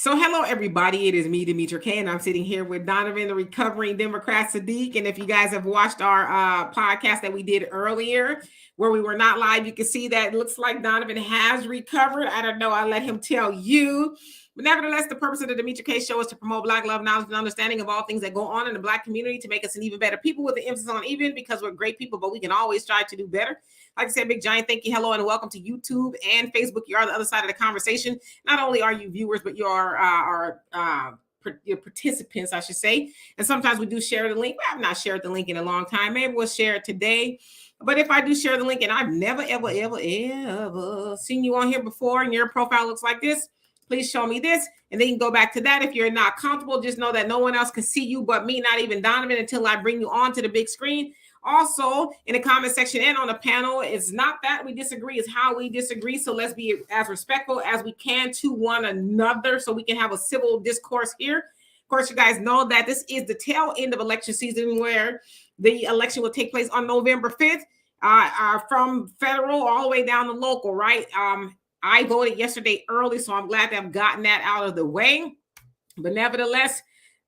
So, hello, everybody. It is me, Demetra K, and I'm sitting here with Donovan, the recovering Democrat Sadiq. And if you guys have watched our podcast that we did earlier, where we were not live, you can see that it looks like Donovan has recovered. I don't know. I'll let him tell you. But nevertheless, the purpose of the Demetra K show is to promote Black love, knowledge, and understanding of all things that go on in the Black community to make us an even better people, with the emphasis on even, because we're great people, but we can always strive to do better. Like I said, big giant thank you, hello, and welcome to YouTube and Facebook. You are the other side of the conversation. Not only are you viewers, but you are your participants, I should say. And sometimes we do share the link. I've not shared the link in a long time. Maybe we'll share it today. But if I do share the link, and I've never, ever seen you on here before, and your profile looks like this, please show me this. And then you can go back to that. If you're not comfortable, just know that no one else can see you but me, not even Donovan, until I bring you onto the big screen. Also, in the comment section and on the panel, it's not that we disagree, it's how we disagree. So let's be as respectful as we can to one another so we can have a civil discourse here. Of course, you guys know that this is the tail end of election season, where the election will take place on November 5th, from federal all the way down to local, right? I voted yesterday early, so I'm glad to have gotten that out of the way. But nevertheless,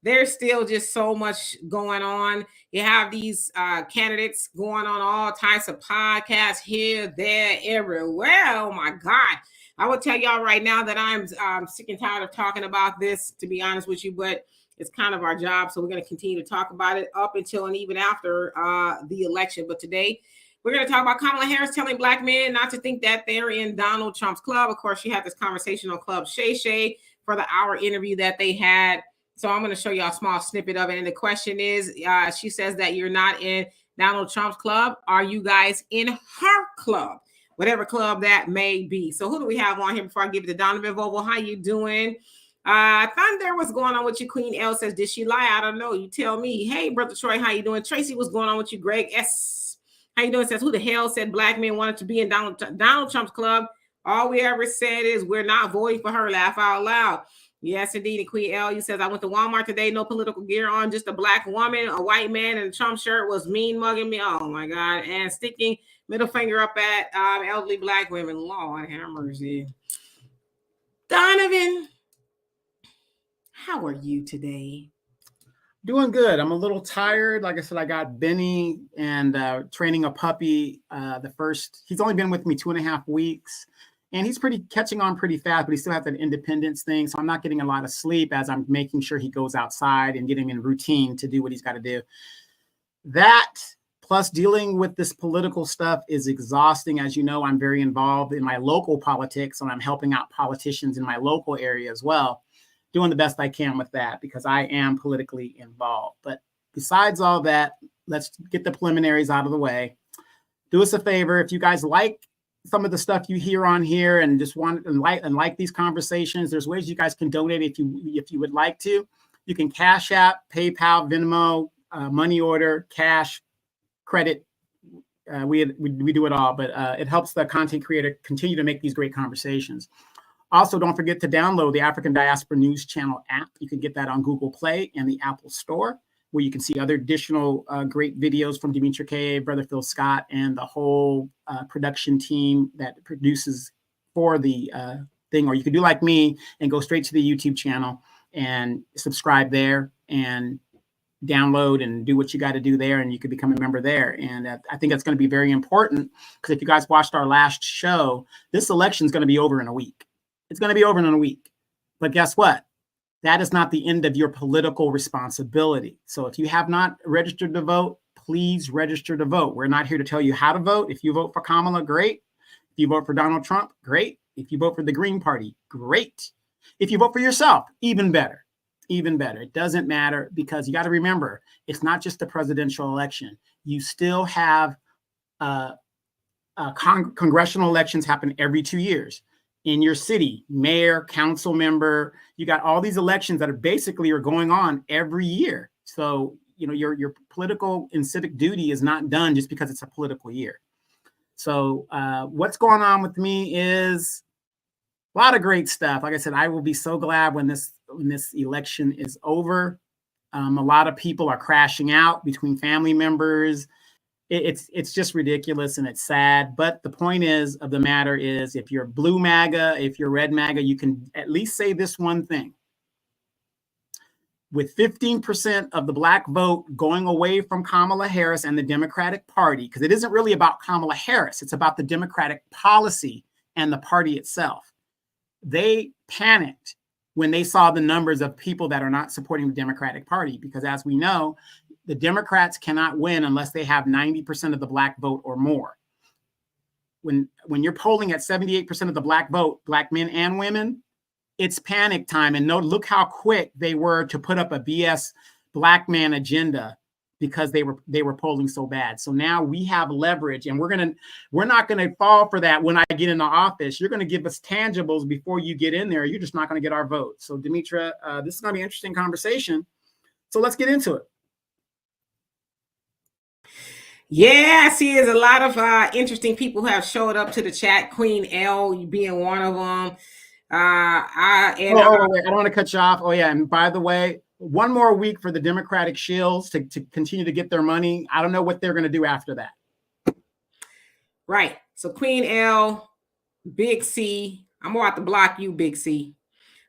there's still just so much going on. You have these candidates going on all types of podcasts here, there, everywhere. Oh my God. I will tell y'all right now that I'm sick and tired of talking about this, to be honest with you, but it's kind of our job. So we're going to continue to talk about it up until and even after the election. But today, we're going to talk about Kamala Harris telling Black men not to think that they're in Donald Trump's club. Of course, she had this conversation on Club Shay Shay for the hour interview that they had. So I'm going to show you a small snippet of it. And the question is, she says that you're not in Donald Trump's club. Are you guys in her club? Whatever club that may be. So who do we have on here before I give it to Donovan Vogel? How you doing? Thunder, what's going on with you? Queen L says, did she lie? I don't know. You tell me. Hey, Brother Troy, how you doing? Tracy, what's going on with you? Greg S. How you doing? Says, who the hell said Black men wanted to be in Donald Trump's club? All we ever said is we're not voting for her. Laugh out loud. Yes, indeed. And Queen L, you says, I went to Walmart today, no political gear on, just a Black woman, a white man in a Trump shirt was mean mugging me. Oh my God. And sticking middle finger up at elderly Black women. Lord have mercy. Donovan, how are you today? Doing good. I'm a little tired. Like I said, I got Benny and training a puppy. He's only been with me 2.5 weeks. And he's catching on pretty fast, but he still has that independence thing. So I'm not getting a lot of sleep as I'm making sure he goes outside and getting in routine to do what he's got to do. That plus dealing with this political stuff is exhausting. As you know, I'm very involved in my local politics, and I'm helping out politicians in my local area as well, doing the best I can with that because I am politically involved. But besides all that, let's get the preliminaries out of the way. Do us a favor. If you guys like some of the stuff you hear on here and just want and like these conversations, there's ways you guys can donate if you would like to. You can Cash App, PayPal, Venmo, money order, cash, credit. We do it all, but it helps the content creator continue to make these great conversations. Also, don't forget to download the African Diaspora News Channel app. You can get that on Google Play and the Apple Store, where you can see other additional great videos from Demetra K, Brother Phil Scott, and the whole production team that produces for the thing. Or you can do like me and go straight to the YouTube channel and subscribe there and download and do what you got to do there, and you can become a member there. And I think that's going to be very important, because if you guys watched our last show, this election is going to be over in a week. It's going to be over in a week. But guess what? That is not the end of your political responsibility. So if you have not registered to vote, please register to vote. We're not here to tell you how to vote. If you vote for Kamala, great. If you vote for Donald Trump, great. If you vote for the Green Party, great. If you vote for yourself, even better. Even better. It doesn't matter, because you got to remember, it's not just the presidential election. You still have congressional elections happen every 2 years. In your city, mayor, council member, you got all these elections that are going on every year. So, you know, your political and civic duty is not done just because it's a political year. So what's going on with me is a lot of great stuff. Like I said, I will be so glad when this election is over. A lot of people are crashing out between family members. It's just ridiculous and it's sad. But the point of the matter is, if you're blue MAGA, if you're red MAGA, you can at least say this one thing. with 15% of the Black vote going away from Kamala Harris and the Democratic Party, because it isn't really about Kamala Harris, it's about the Democratic policy and the party itself. They panicked when they saw the numbers of people that are not supporting the Democratic Party, because as we know, the Democrats cannot win unless they have 90% of the Black vote or more. When you're polling at 78% of the Black vote, Black men and women, it's panic time. And look how quick they were to put up a BS Black man agenda because they were polling so bad. So now we have leverage, and we're not gonna fall for that. When I get into office, you're gonna give us tangibles before you get in there. You're just not gonna get our vote. So Demetra, this is gonna be an interesting conversation. So let's get into it. Yeah, I see there's a lot of interesting people who have showed up to the chat. Queen L being one of them. I don't want to cut you off. Oh yeah, and by the way, one more week for the Democratic shills to continue to get their money. I don't know what they're going to do after that. Right. So Queen L, Big C. I'm about to block you, Big C.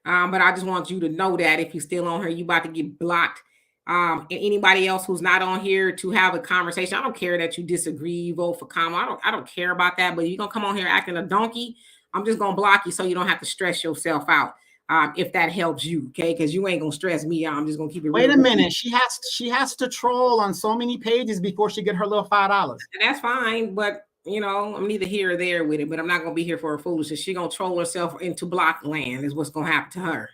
But I just want you to know that if you're still on here, you about to get blocked. And anybody else who's not on here to have a conversation, I don't care that you disagree, vote for Kamala. I don't care about that. But you're gonna come on here acting a donkey, I'm just gonna block you so you don't have to stress yourself out. If that helps you, okay? Because you ain't gonna stress me out. I'm just gonna keep it. Wait a minute, she has to troll on so many pages before she get her little $5. And that's fine, but you know, I'm neither here or there with it. But I'm not gonna be here for her foolishness. She gonna troll herself into block land is what's gonna happen to her.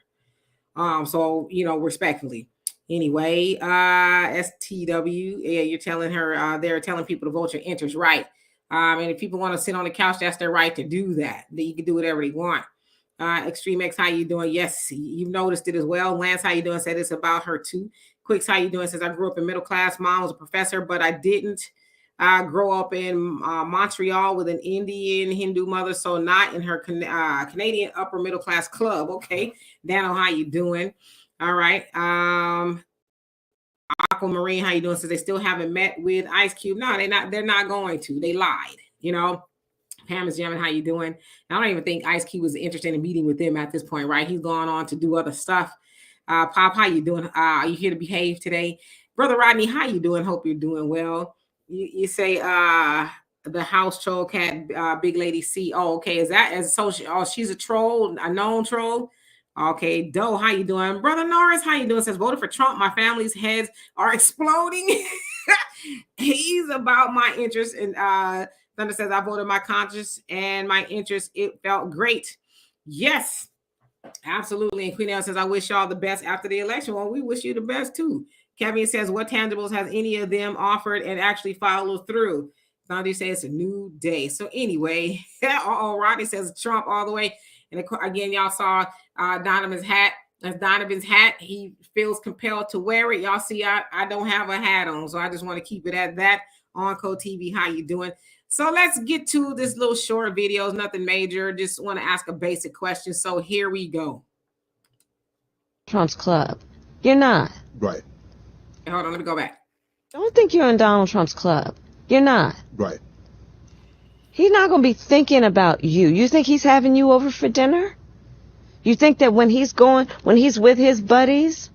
So you know, respectfully. Anyway, STW, yeah, you're telling her they're telling people to vote your interest, right? And if people want to sit on the couch, that's their right to do that. You can do whatever they want. Extreme X, how you doing? Yes, you've noticed it as well. Lance, how you doing? Said it's about her too. Quicks, how you doing? Says I grew up in middle class. Mom was a professor, but I didn't grow up in Montreal with an Indian Hindu mother, so not in her Canadian upper middle class club. Okay, Dano, how you doing? All right. Aquamarine, how you doing? Says they still haven't met with Ice Cube. No, they're not going to. They lied, you know. Pam is jamming, how you doing? I don't even think Ice Cube was interested in meeting with them at this point, right? He's gone on to do other stuff. Pop, how you doing? Are you here to behave today? Brother Rodney, how you doing? Hope you're doing well. You say the house troll cat, big lady C. Oh, okay. Is that as so? She's a troll, a known troll. Okay, Doe, how you doing? Brother Norris, how you doing? Says voted for Trump. My family's heads are exploding. He's about my interest. And Thunder says I voted my conscience and my interest. It felt great. Yes, absolutely. And Queen L says I wish y'all the best after the election. Well, we wish you the best too. Kevin says what tangibles has any of them offered and actually followed through? Thunder says it's a new day. So anyway, Rodney says Trump all the way. And again, y'all saw Donovan's hat. That's Donovan's hat. He feels compelled to wear it. Y'all see, I don't have a hat on, so I just want to keep it at that. On Code TV, how you doing? So let's get to this little short video. It's nothing major. Just want to ask a basic question. So here we go. Trump's club. You're not. Right. Hold on, let me go back. Don't think you're in Donald Trump's club. You're not. Right. He's not going to be thinking about you. You think he's having you over for dinner? You think that when he's with his buddies,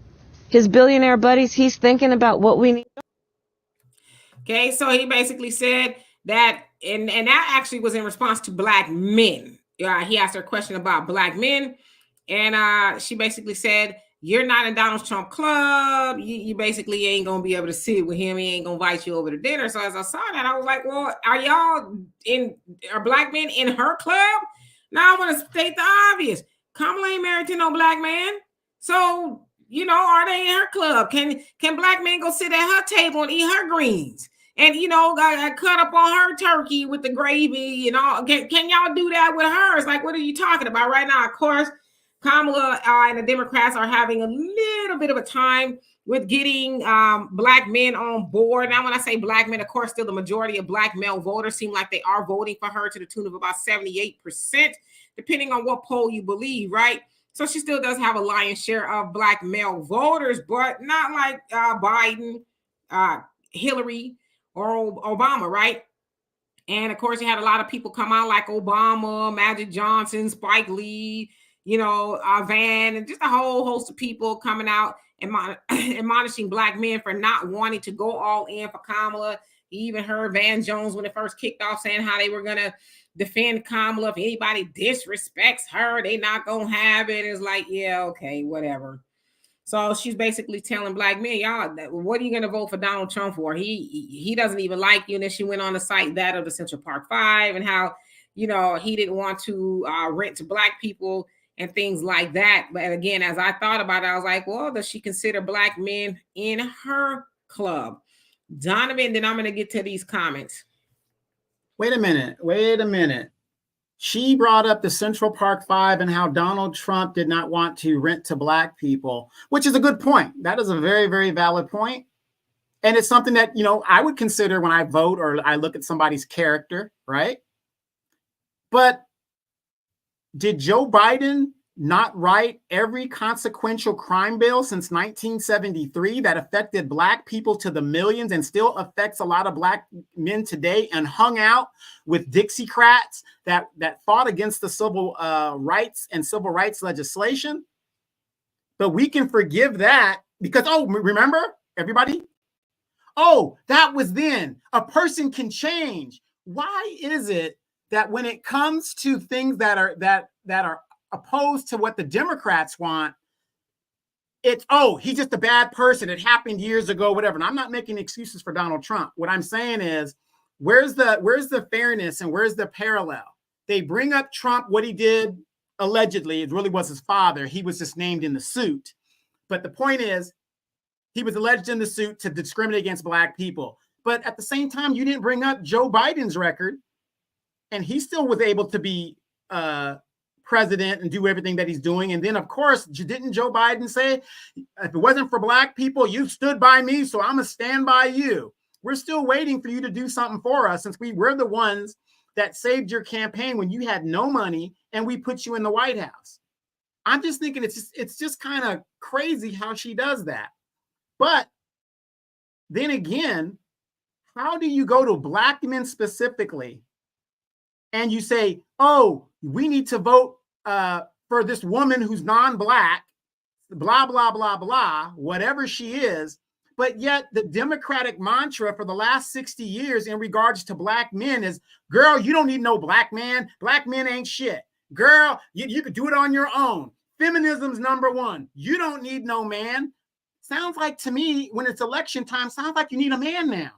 his billionaire buddies, he's thinking about what we need? Okay, so he basically said that, and that actually was in response to Black men. He asked her a question about Black men, and she basically said, you're not in Donald Trump club. You basically ain't going to be able to sit with him. He ain't going to invite you over to dinner. So as I saw that, I was like, well, are Black men in her club? Now I want to state the obvious. Kamala ain't married to no Black man. So, you know, are they in her club? Can Black men go sit at her table and eat her greens? And, you know, I cut up on her turkey with the gravy and all. Can y'all do that with hers? Like, what are you talking about right now? Of course, Kamala and the Democrats are having a little bit of a time with getting Black men on board. Now, when I say Black men, of course, still the majority of Black male voters seem like they are voting for her to the tune of about 78%, depending on what poll you believe, right? So she still does have a lion's share of Black male voters, but not like Biden, Hillary, or Obama, right? And of course, you had a lot of people come out like Obama, Magic Johnson, Spike Lee, you know, Van, and just a whole host of people coming out admonishing black men for not wanting to go all in for Kamala. He even heard Van Jones when it first kicked off saying how they were going to defend Kamala. If anybody disrespects her, they not going to have it. It's like, yeah, okay, whatever. So she's basically telling black men, y'all, what are you going to vote for Donald Trump for? He doesn't even like you. And then she went on to cite that of the Central Park Five and how, he didn't want to rent to black people and things like that. But again, as I thought about it, I was like, well, does she consider black men in her club? Donovan, then I'm going to get to these comments. Wait a minute. She brought up the Central Park Five and how Donald Trump did not want to rent to black people, which is a good point. That is a very, very valid point. And it's something that, I would consider when I vote or I look at somebody's character, right? But did Joe Biden not write every consequential crime bill since 1973 that affected black people to the millions and still affects a lot of black men today, and hung out with Dixiecrats that fought against the civil rights and civil rights legislation? But we can forgive that because, remember, everybody? That was then. A person can change. Why is it that when it comes to things that are opposed to what the Democrats want, it's, he's just a bad person. It happened years ago, whatever. And I'm not making excuses for Donald Trump. What I'm saying is, where's the fairness and where's the parallel? They bring up Trump, what he did allegedly. It really was his father. He was just named in the suit. But the point is, he was alleged in the suit to discriminate against black people. But at the same time, you didn't bring up Joe Biden's record, and he still was able to be president and do everything that he's doing. And then, of course, didn't Joe Biden say, if it wasn't for black people, you stood by me, so I'm going to stand by you. We're still waiting for you to do something for us, since we're the ones that saved your campaign when you had no money and we put you in the White House. I'm just thinking it's just kind of crazy how she does that. But then again, how do you go to black men specifically and you say, we need to vote for this woman who's non-black, blah, blah, blah, blah, whatever she is. But yet the Democratic mantra for the last 60 years in regards to black men is, girl, you don't need no black man. Black men ain't shit. Girl, you could do it on your own. Feminism's number one. You don't need no man. Sounds like to me, when it's election time, sounds like you need a man now.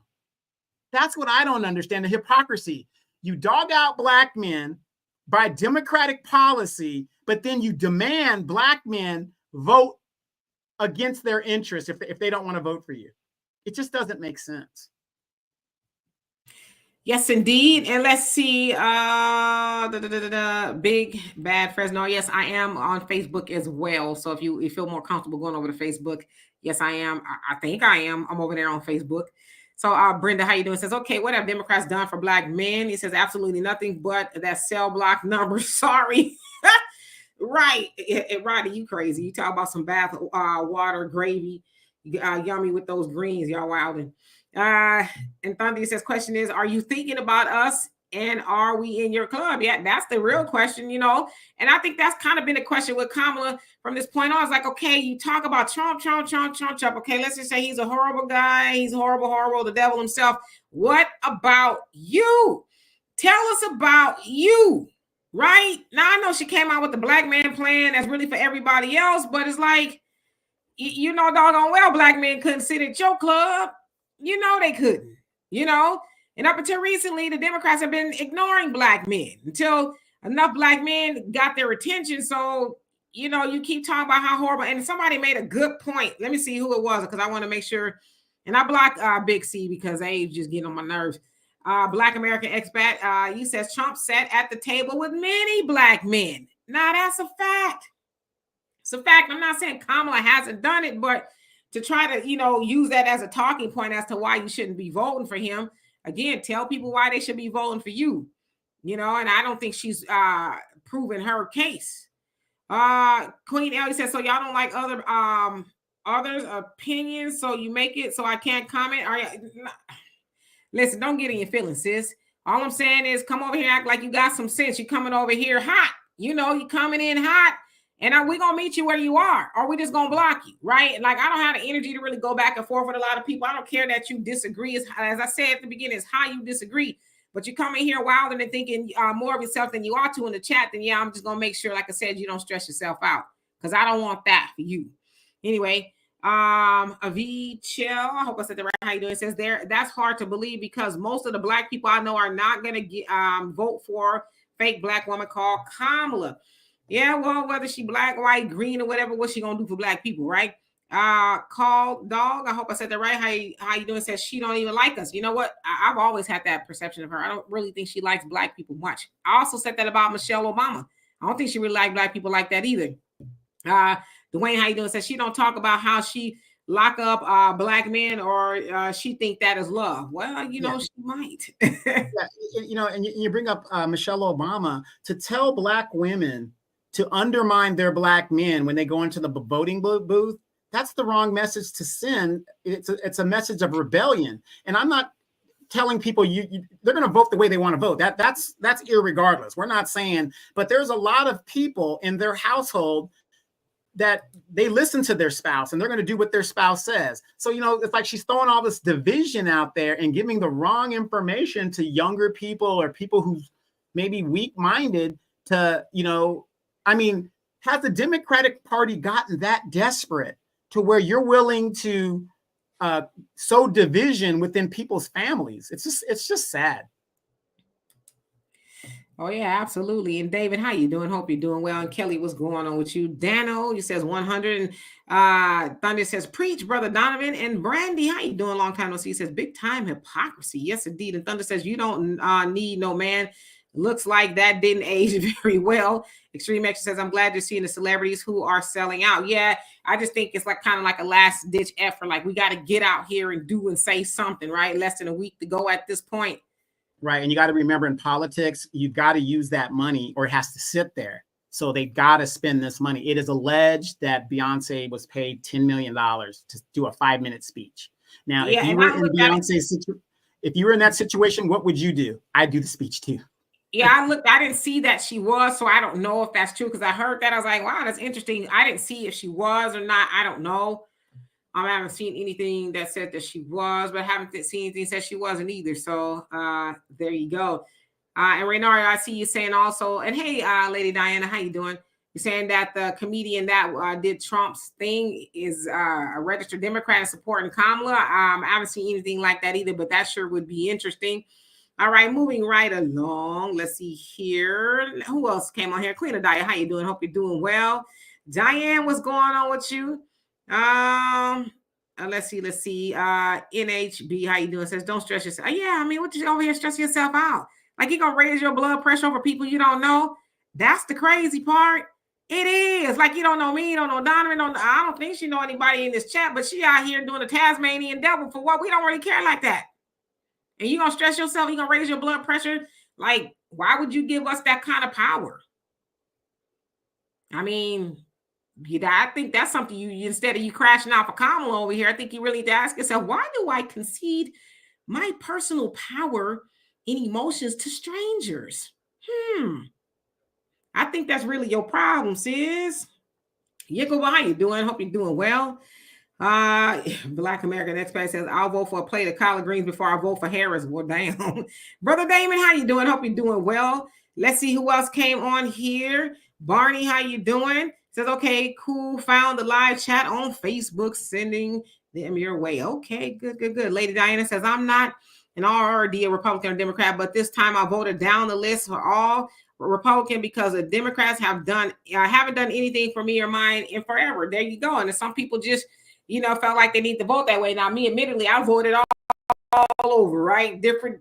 That's what I don't understand, the hypocrisy. You dog out black men by Democratic policy, but then you demand black men vote against their interests if they don't want to vote for you. It just doesn't make sense. Yes, indeed. And let's see. Big Bad Fresno. Yes, I am on Facebook as well. So if you feel more comfortable going over to Facebook, yes, I am. I think I am. I'm over there on Facebook. So Brenda, how you doing? Says, okay, what have Democrats done for black men? He says, absolutely nothing but that cell block number. Sorry. Right. Roddy, you crazy. You talk about some bath water, gravy, yummy with those greens. Y'all wilding. And Thunder says, question is, are you thinking about us and are we in your club? Yeah, that's the real question, And I think that's kind of been a question with Kamala from this point on. It's like, okay, you talk about Trump. Okay, let's just say he's a horrible guy. He's horrible, the devil himself. What about you? Tell us about you, right? Now, I know she came out with the black man plan that's really for everybody else, but it's like, doggone well, black men couldn't sit at your club. They couldn't, and up until recently, the Democrats have been ignoring black men until enough black men got their attention. So, you keep talking about how horrible, and somebody made a good point. Let me see who it was, because I want to make sure, and I blocked Big C because they just get on my nerves. Black American expat, he says Trump sat at the table with many black men. Now, that's a fact. It's a fact. I'm not saying Kamala hasn't done it, but to try to, use that as a talking point as to why you shouldn't be voting for him. Again, tell people why they should be voting for you, and I don't think she's proven her case. Queen Ellie says, so y'all don't like others' opinions, so you make it so I can't comment? Listen, don't get in your feelings, sis. All I'm saying is come over here, act like you got some sense. You're coming over here hot. You're coming in hot. And we're going to meet you where you are, or we're just going to block you, right? Like, I don't have the energy to really go back and forth with a lot of people. I don't care that you disagree. As I said at the beginning, it's how you disagree. But you come in here wilder and thinking more of yourself than you ought to in the chat, then yeah, I'm just going to make sure, like I said, you don't stress yourself out, because I don't want that for you. Anyway, Avi Chill, I hope I said that right. How you doing? It says there, that's hard to believe because most of the black people I know are not going to vote for fake black woman called Kamala. Yeah, well, whether she black, white, green, or whatever, what's she gonna do for black people, right? Call dog. I hope I said that right. How you doing? Says she don't even like us. You know what? I've always had that perception of her. I don't really think she likes black people much. I also said that about Michelle Obama. I don't think she really liked black people like that either. Dwayne, how you doing? Says she don't talk about how she lock up black men, or she think that is love. Well, you know, she might. Yeah, you know, and you bring up Michelle Obama. To tell black women to undermine their black men when they go into the voting booth, that's the wrong message to send. It's a message of rebellion. And I'm not telling people they're going to vote the way they want to vote. That's irregardless. We're not saying, but there's a lot of people in their household that they listen to their spouse and they're going to do what their spouse says. So, you know, it's like she's throwing all this division out there and giving the wrong information to younger people or people who maybe weak-minded to, you know, I mean, has the Democratic Party gotten that desperate to where you're willing to sow division within people's families? It's just sad. Oh yeah, absolutely. And David, how you doing? Hope you're doing well. And Kelly, what's going on with you? Dano, you says 100. And Thunder says, preach, brother Donovan. And Brandy, how you doing? Long time no see. Says, big time hypocrisy. Yes, indeed. And Thunder says, you don't need no man. Looks like that didn't age very well. Extreme Action says, I'm glad you're seeing the celebrities who are selling out. Yeah, I just think it's like kind of like a last ditch effort. Like, we got to get out here and do and say something, right? Less than a week to go at this point. Right. And you got to remember, in politics, you've got to use that money or it has to sit there. So they got to spend this money. It is alleged that Beyonce was paid $10 million to do a 5-minute speech. Now, if you were in Beyonce's if you were in that situation, what would you do? I'd do the speech too. Yeah, I didn't see that she was, so I don't know if that's true, because I heard that. I was like, wow, that's interesting. I didn't see if she was or not. I don't know. I haven't seen anything that said that she was, but I haven't seen anything that said she wasn't either. So there you go. And Reynard, I see you saying also, and hey, Lady Diana, how you doing? You're saying that the comedian that did Trump's thing is a registered Democrat and supporting Kamala. I haven't seen anything like that either, but that sure would be interesting. All right, moving right along. Let's see here. Who else came on here? Queen of Diane, how you doing? Hope you're doing well. Diane, what's going on with you? Let's see. NHB, how you doing? Says, don't stress yourself. Yeah, I mean, what you over here stressing yourself out? Like, you're gonna raise your blood pressure over people you don't know? That's the crazy part. It is. Like, you don't know me, you don't know Donovan. I don't think she know anybody in this chat, but she out here doing a Tasmanian devil for what? We don't really care like that. And you're gonna stress yourself, you're gonna raise your blood pressure. Like, why would you give us that kind of power? I mean, I think that's something you instead of you crashing out for Kamala over here, I think you really need to ask yourself, why do I concede my personal power and emotions to strangers? I think that's really your problem, sis. Yiko, how you doing? Hope you're doing well. Black American Expat says, I'll vote for a plate of collard greens before I vote for Harris. Well, damn. Brother Damon, how you doing? Hope you're doing well. Let's see who else came on here. Barney, how you doing? Says, okay, cool. Found the live chat on Facebook, sending them your way. Okay, good. Lady Diana says, I'm not an RRD, a Republican or Democrat, but this time I voted down the list for all Republican because the Democrats haven't done anything for me or mine in forever. There you go. And some people just, felt like they need to vote that way. Now, me, admittedly, I voted all over, right? Different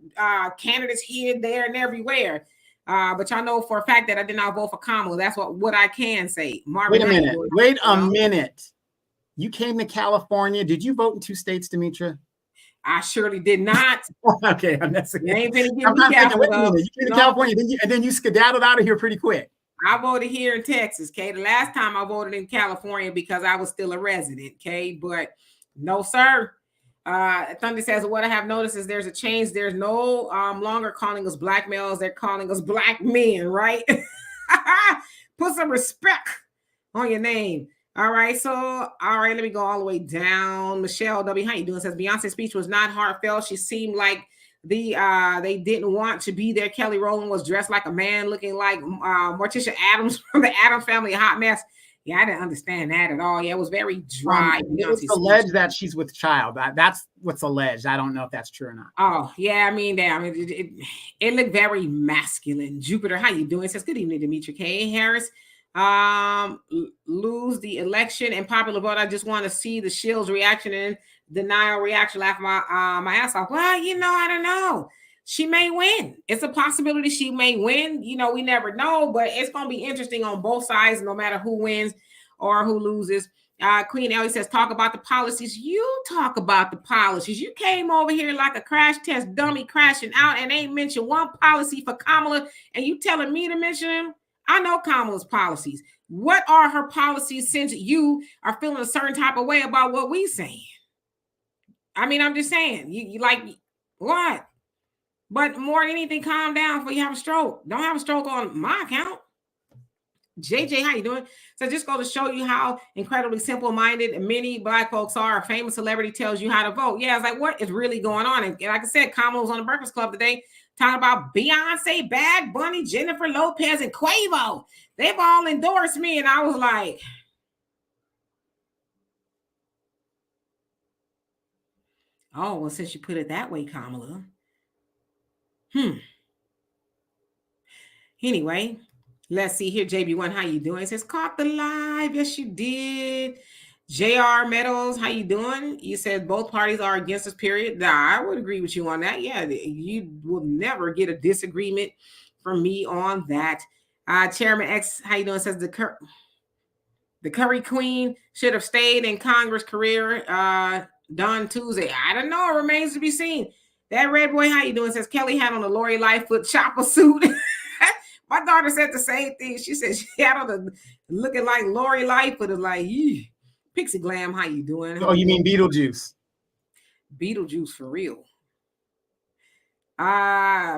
candidates here, there, and everywhere. But y'all know for a fact that I did not vote for Kamala. That's what I can say. Marvin, Wait a minute. You came to California. Did you vote in 2 states, Demetra? I surely did not. Okay, I'm not saying. You ain't gonna get me California. You came to California, and then you skedaddled out of here pretty quick. I voted here in Texas, okay? The last time I voted in California because I was still a resident, okay? But no, sir. Thunder says, what I have noticed is there's a change. There's no longer calling us black males. They're calling us black men, right? Put some respect on your name. All right. So, all right, let me go all the way down. Michelle W. How you doing? Says Beyonce's speech was not heartfelt. She seemed like they didn't want to be there. Kelly Rowland was dressed like a man, looking like Morticia Adams from the Addams Family, a hot mess. Yeah, I didn't understand that at all. Yeah, it was very dry. It's alleged that she's with child. That's what's alleged. I don't know if that's true or not. Oh, yeah. I mean, it looked very masculine. Jupiter, how you doing? It says, good evening, Demetri K. Harris. Lose the election and popular vote. I just want to see the Shields reaction and denial reaction, laugh my ass off. Well, I don't know. She may win. It's a possibility she may win. We never know, but it's going to be interesting on both sides, no matter who wins or who loses. Queen Ellie says, talk about the policies. You talk about the policies. You came over here like a crash test dummy crashing out and ain't mentioned one policy for Kamala, and you telling me to mention them? I know Kamala's policies. What are her policies since you are feeling a certain type of way about what we saying? I mean, I'm just saying, you like what? But more than anything, calm down before you have a stroke. Don't have a stroke on my account. JJ, how you doing? So just go to show you how incredibly simple-minded many Black folks are. A famous celebrity tells you how to vote. Yeah, it's like, what is really going on? And like I said, Kamala was on the Breakfast Club today talking about Beyonce, Bad Bunny, Jennifer Lopez, and Quavo. They've all endorsed me. And I was like, oh, well, since you put it that way, Kamala. Anyway, let's see here. JB1, how you doing? It says, caught the live. Yes, you did. JR Meadows, how you doing? You said both parties are against us, period. Nah, I would agree with you on that. Yeah, you will never get a disagreement from me on that. Chairman X, how you doing? Says the Curry Queen should have stayed in Congress career done Tuesday. I don't know. It remains to be seen. That red boy, how you doing? Says Kelly had on a Lori Lightfoot chopper suit. My daughter said the same thing. She said she had on the looking like Lori Lightfoot. Is like, Pixie Glam, how you doing? Oh, you mean Beetlejuice? Beetlejuice for real.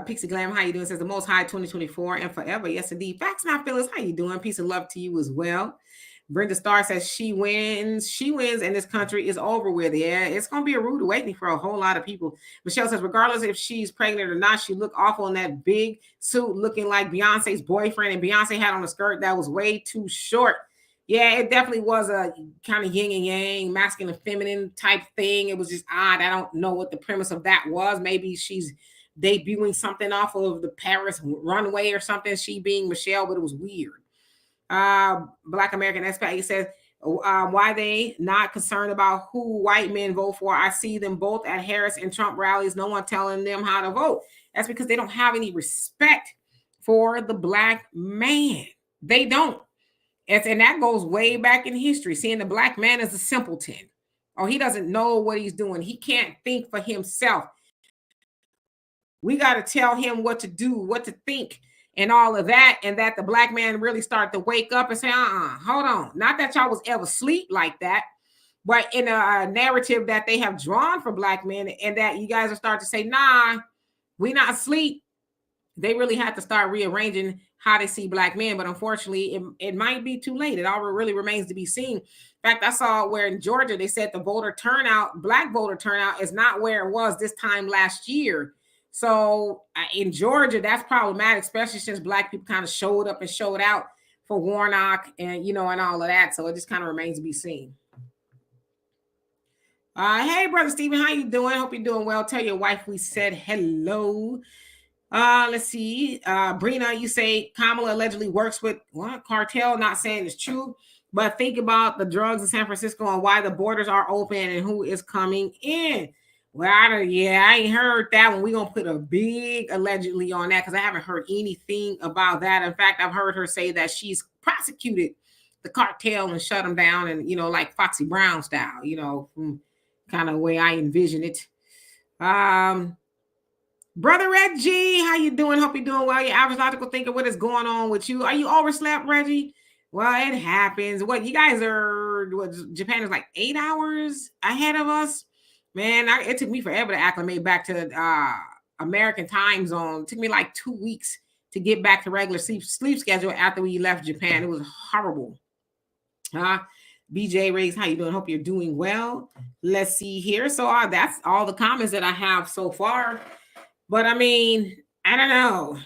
Pixie Glam, how you doing? Says the most high 2024 and forever. Yes, indeed. Facts Not Phyllis, how you doing? Peace and love to you as well. Brenda Starr says she wins, and this country is over with. Yeah, it's going to be a rude awakening for a whole lot of people. Michelle says, regardless if she's pregnant or not, she looked awful in that big suit looking like Beyonce's boyfriend, and Beyonce had on a skirt that was way too short. Yeah, it definitely was a kind of yin and yang, masculine, feminine type thing. It was just odd. I don't know what the premise of that was. Maybe she's debuting something off of the Paris runway or something, she being Michelle, but it was weird. Black American Expat says, why they not concerned about who white men vote for? I see them both at Harris and Trump rallies. No one telling them how to vote. That's because they don't have any respect for the Black man. They don't. And that goes way back in history, seeing the Black man as a simpleton. Or he doesn't know what he's doing. He can't think for himself. We got to tell him what to do, what to think, and all of that, and that the Black man really start to wake up and say, hold on. Not that y'all was ever asleep like that, but in a narrative that they have drawn for Black men, and that you guys will start to say, nah, we not asleep. They really have to start rearranging how they see Black men, but unfortunately, it might be too late. It all really remains to be seen. In fact, I saw where in Georgia, they said the Black voter turnout is not where it was this time last year. So in Georgia, that's problematic, especially since Black people kind of showed up and showed out for Warnock and, and all of that. So it just kind of remains to be seen. Hey, Brother Stephen, how you doing? Hope you're doing well. Tell your wife we said hello. Let's see. Brina, you say Kamala allegedly works with cartel. Not saying it's true, but think about the drugs in San Francisco and why the borders are open and who is coming in. Well, I ain't heard that one. We're going to put a big allegedly on that because I haven't heard anything about that. In fact, I've heard her say that she's prosecuted the cartel and shut them down and, like Foxy Brown style, from kind of way I envision it. Brother Reggie, how you doing? Hope you're doing well. Your average logical thinker, what is going on with you? Are you overslept, Reggie? Well, it happens. What, you guys are, Japan is like 8 hours ahead of us? Man, it took me forever to acclimate back to American time zone. It took me like 2 weeks to get back to regular sleep schedule after we left Japan. It was horrible. BJ Riggs, how you doing? Hope you're doing well. Let's see here. So that's all the comments that I have so far. But I mean, I don't know.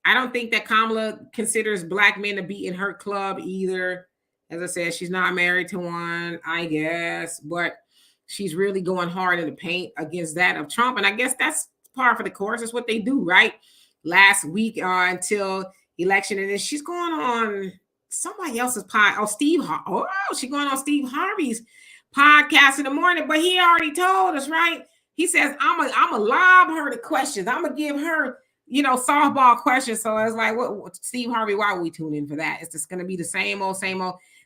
I don't think that Kamala considers black men to be in her club either. As I said, she's not married to one, I guess, but she's really going hard in the paint against that of Trump. And I guess that's par for the course. That's what they do, right? Last week until election, and then she's going on somebody else's pod. She's going on Steve Harvey's podcast in the morning. But he already told us, right? He says, I'm a lob her the questions. I'm gonna give her, softball questions. So it's like, what Steve Harvey, why are we tuning in for that? It's just gonna be the same old.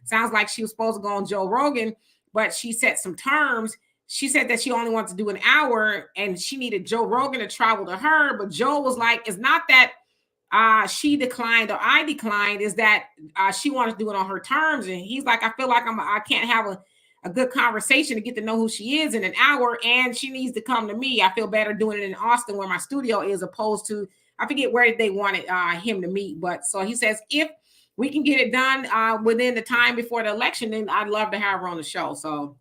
Sounds like she was supposed to go on Joe Rogan, but she set some terms. She said that she only wants to do an hour and she needed Joe Rogan to travel to her. But Joe was like, it's not that she declined or I declined, is that she wanted to do it on her terms. And he's like, I feel like I can't have a good conversation to get to know who she is in an hour, and she needs to come to me. I feel better doing it in Austin where my studio is, opposed to, I forget where they wanted him to meet. But so he says, if we can get it done within the time before the election, then I'd love to have her on the show. So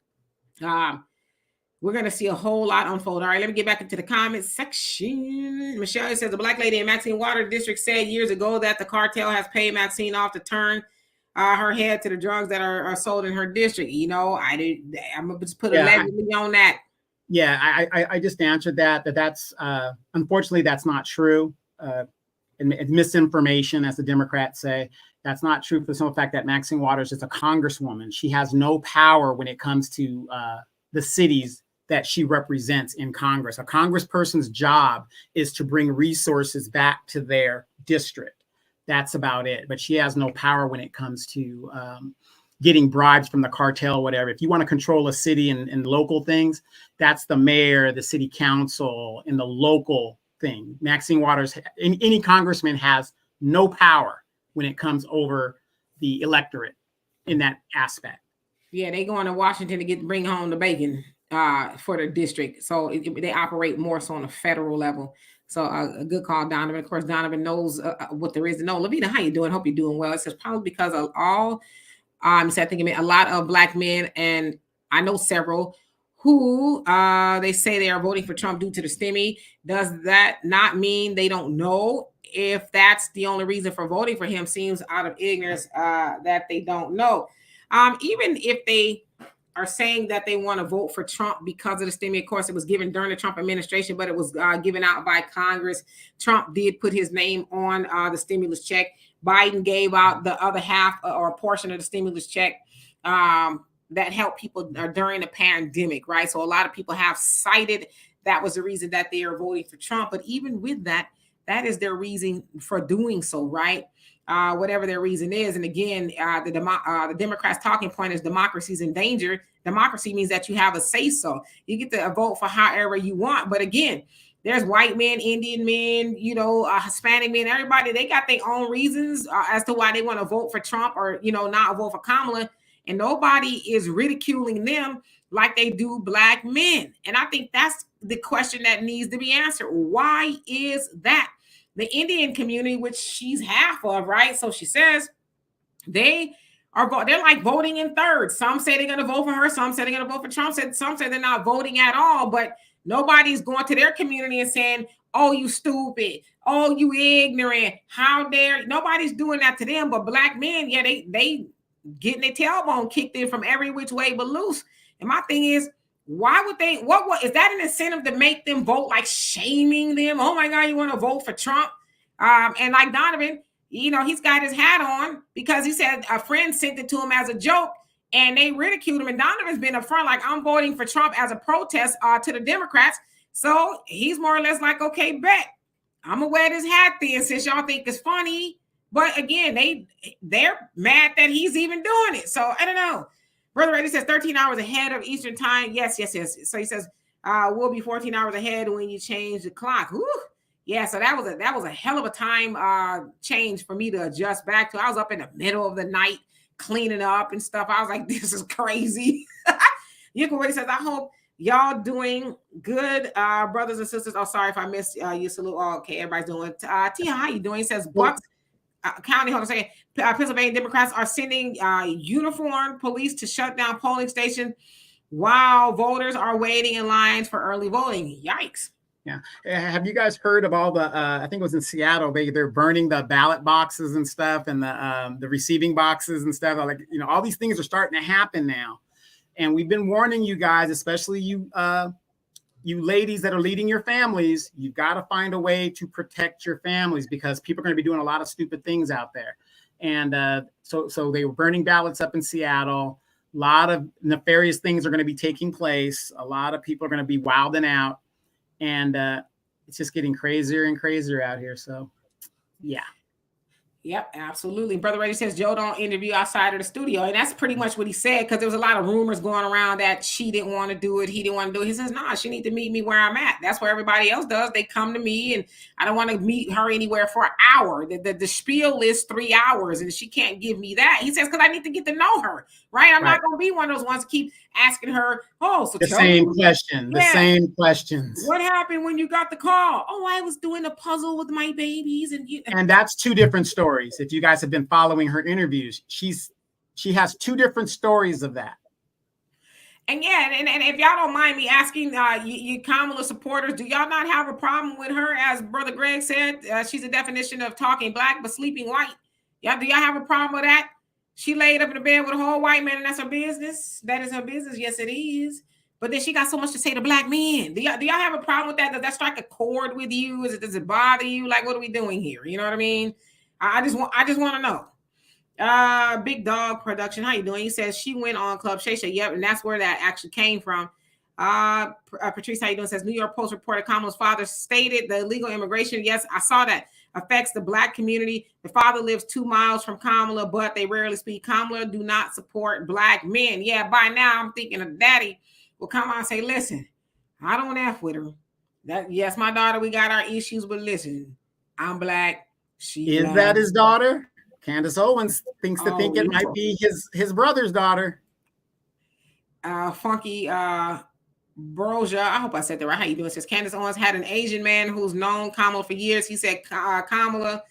we're going to see a whole lot unfold. All right, let me get back into the comments section. Michelle says, the black lady in Maxine Water District said years ago that the cartel has paid Maxine off to turn her head to the drugs that are sold in her district. I'm going to just put allegedly on that. Yeah, I just answered that's unfortunately, that's not true. It's misinformation, as the Democrats say. That's not true for the simple fact that Maxine Waters is a congresswoman. She has no power when it comes to the cities that she represents in Congress. A congressperson's job is to bring resources back to their district. That's about it. But she has no power when it comes to getting bribes from the cartel, whatever. If you want to control a city and local things, that's the mayor, the city council, and the local thing. Maxine Waters, any congressman has no power when it comes over the electorate in that aspect. Yeah, they going to Washington to bring home the bacon for the district. So they operate more so on a federal level. So a good call, Donovan. Of course, Donovan knows what there is to know. Lavina, how you doing? Hope you're doing well. It says probably because of all, so I think a lot of black men, and I know several who they say they are voting for Trump due to the stimmy. Does that not mean they don't know if that's the only reason for voting for him? Seems out of ignorance that they don't know. Even if they are saying that they want to vote for Trump because of the stimmy, of course, it was given during the Trump administration, but it was given out by Congress. Trump did put his name on the stimulus check. Biden gave out the other half or a portion of the stimulus check that helped people during the pandemic, right? So a lot of people have cited that was the reason that they are voting for Trump. But even with that, that is their reason for doing so, right? Whatever their reason is. And again, the Democrats' talking point is democracy's in danger. Democracy means that you have a say-so. You get to vote for however you want. But again, there's white men, Indian men, Hispanic men, everybody, they got their own reasons as to why they want to vote for Trump or, not vote for Kamala. And nobody is ridiculing them like they do black men. And I think that's the question that needs to be answered. Why is that? The Indian community, which she's half of, right? So she says they're like voting in thirds. Some say they're going to vote for her. Some say they're going to vote for Trump. Some say they're not voting at all. But nobody's going to their community and saying, oh, you stupid. Oh, you ignorant. How dare. Nobody's doing that to them. But black men, yeah, they getting their tailbone kicked in from every which way but loose. And my thing is, why would they, what is that an incentive to make them vote, like shaming them? Oh my God, you want to vote for Trump? And like Donovan, he's got his hat on because he said a friend sent it to him as a joke and they ridiculed him. And Donovan's been upfront, like, I'm voting for Trump as a protest to the Democrats. So he's more or less like, okay, bet. I'm gonna wear this hat then since y'all think it's funny. But again, they're mad that he's even doing it. So I don't know. Brother Reddy says 13 hours ahead of Eastern time. Yes. So he says we'll be 14 hours ahead when you change the clock. Whew. Yeah, so that was a hell of a time change for me to adjust back to. I was up in the middle of the night cleaning up and stuff. I was like, this is crazy. Yuka says, I hope y'all doing good, brothers and sisters. Oh, sorry if I missed you. Salute. Oh, okay, everybody's doing. Tia, how you doing? He says Bucks. County, hold on a second. Pennsylvania Democrats are sending uniformed police to shut down polling stations while voters are waiting in lines for early voting. Yikes. Yeah. Have you guys heard of all the, I think it was in Seattle, they're burning the ballot boxes and stuff, and the receiving boxes and stuff. Like, all these things are starting to happen now. And we've been warning you guys, especially you ladies that are leading your families, you've got to find a way to protect your families, because people are going to be doing a lot of stupid things out there. And so they were burning ballots up in Seattle. A lot of nefarious things are going to be taking place. A lot of people are going to be wilding out. And it's just getting crazier and crazier out here. So, yeah. Yep, absolutely. Brother Reggie says Joe don't interview outside of the studio. And that's pretty much what he said, because there was a lot of rumors going around that she didn't want to do it. He didn't want to do it. He says, nah, she need to meet me where I'm at. That's where everybody else does. They come to me, and I don't want to meet her anywhere for an hour. The spiel is 3 hours, and she can't give me that. He says, because I need to get to know her, right? I'm not going to be one of those ones to keep asking her, so the same question, the same questions. What happened when you got the call? Oh, I was doing a puzzle with my babies. And that's two different stories. If you guys have been following her interviews, she has two different stories of that. And and if y'all don't mind me asking, you Kamala supporters, do y'all not have a problem with her? As Brother Greg said, she's a definition of talking black but sleeping white. Do y'all have a problem with that? She laid up in the bed with a whole white man, and that's her business. That is her business. Yes, it is. But then she got so much to say to black men. Do y'all have a problem with that? Does that strike a chord with you? Does it bother you? Like, what are we doing here? You know what I mean? I just want to know. Big Dog Production, how you doing? He says she went on Club Shay Shay. Yep, and that's where that actually came from. Patrice, how you doing? Says New York Post reported Kamala's father stated the illegal immigration. Yes, I saw that. Affects the black community. The father lives 2 miles from Kamala, but they rarely speak. Kamala do not support black men. Yeah, by now I'm thinking of daddy will come out and say, listen, I don't F with her. Yes, my daughter, we got our issues, but listen, I'm black. She is that his daughter? Candace Owens thinks it might be his brother's daughter. Funky Broja, I hope I said that right. How you doing? It says Candace Owens had an Asian man who's known Kamala for years. He said Kamala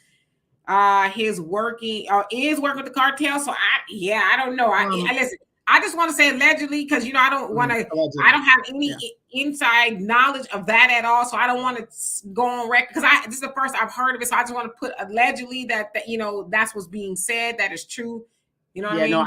is working with the cartel. So I don't know. I listen. I just want to say allegedly, because I don't want to. I don't have any inside knowledge of that at all. So I don't want to go on record, because this is the first I've heard of it. So I just want to put allegedly that that's what's being said. That is true. You know what I mean? No,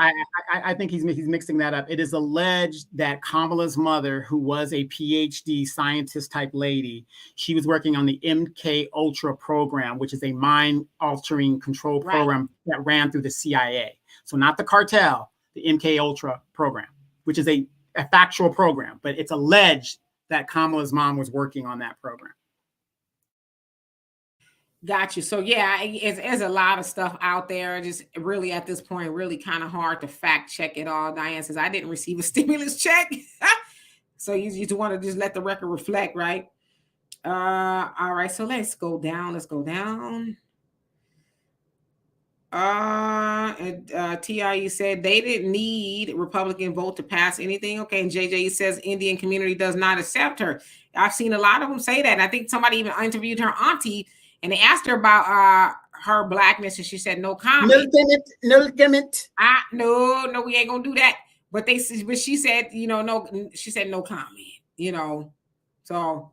I think he's mixing that up. It is alleged that Kamala's mother, who was a PhD scientist type lady, she was working on the MK Ultra program, which is a mind-altering control program that ran through the CIA. So not the cartel, the MK Ultra program, which is a factual program, but it's alleged that Kamala's mom was working on that program. Got you. So yeah, it's a lot of stuff out there. Just really at this point, really kind of hard to fact check it all. Diane says, I didn't receive a stimulus check. So you just want to just let the record reflect, right? All right. So let's go down. TIU said they didn't need Republican vote to pass anything. Okay. And JJ says Indian community does not accept her. I've seen a lot of them say that. And I think somebody even interviewed her auntie, and they asked her about her blackness, and she said no comment. No comment. No, we ain't gonna do that. But she said, no. She said no comment. So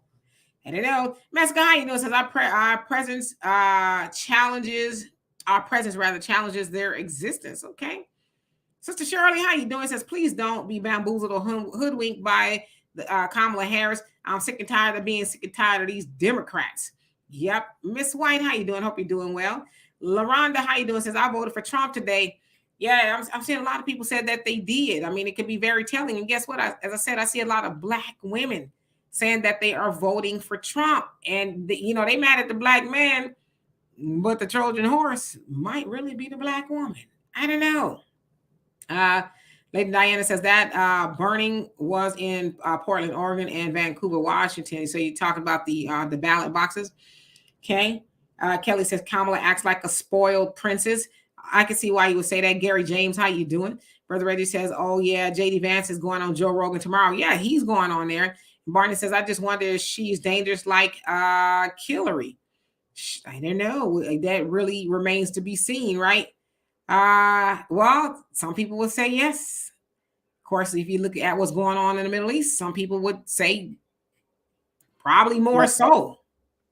I don't know. Master Guy, says our presence challenges their existence. Okay. Sister Shirley, how you doing? Says please don't be bamboozled or hoodwinked by Kamala Harris. I'm sick and tired of being sick and tired of these Democrats. Yep. Miss White, how you doing? Hope you're doing well. LaRonda, how you doing? Says I voted for Trump today. Yeah, I'm seeing a lot of people said that they did. I mean, it could be very telling. And guess what? As I said, I see a lot of black women saying that they are voting for Trump. And, they mad at the black man, but the Trojan horse might really be the black woman. I don't know. Lady Diana says that burning was in Portland, Oregon, and Vancouver, Washington. So you're talking about the ballot boxes. Okay. Kelly says Kamala acts like a spoiled princess. I can see why you would say that. Gary James, how you doing? Brother Reggie says, oh yeah, JD Vance is going on Joe Rogan tomorrow. Yeah, he's going on there. Barney says, I just wonder if she's dangerous like Hillary. I don't know. That really remains to be seen, right? Well, some people would say yes. Of course, if you look at what's going on in the Middle East, some people would say probably more so.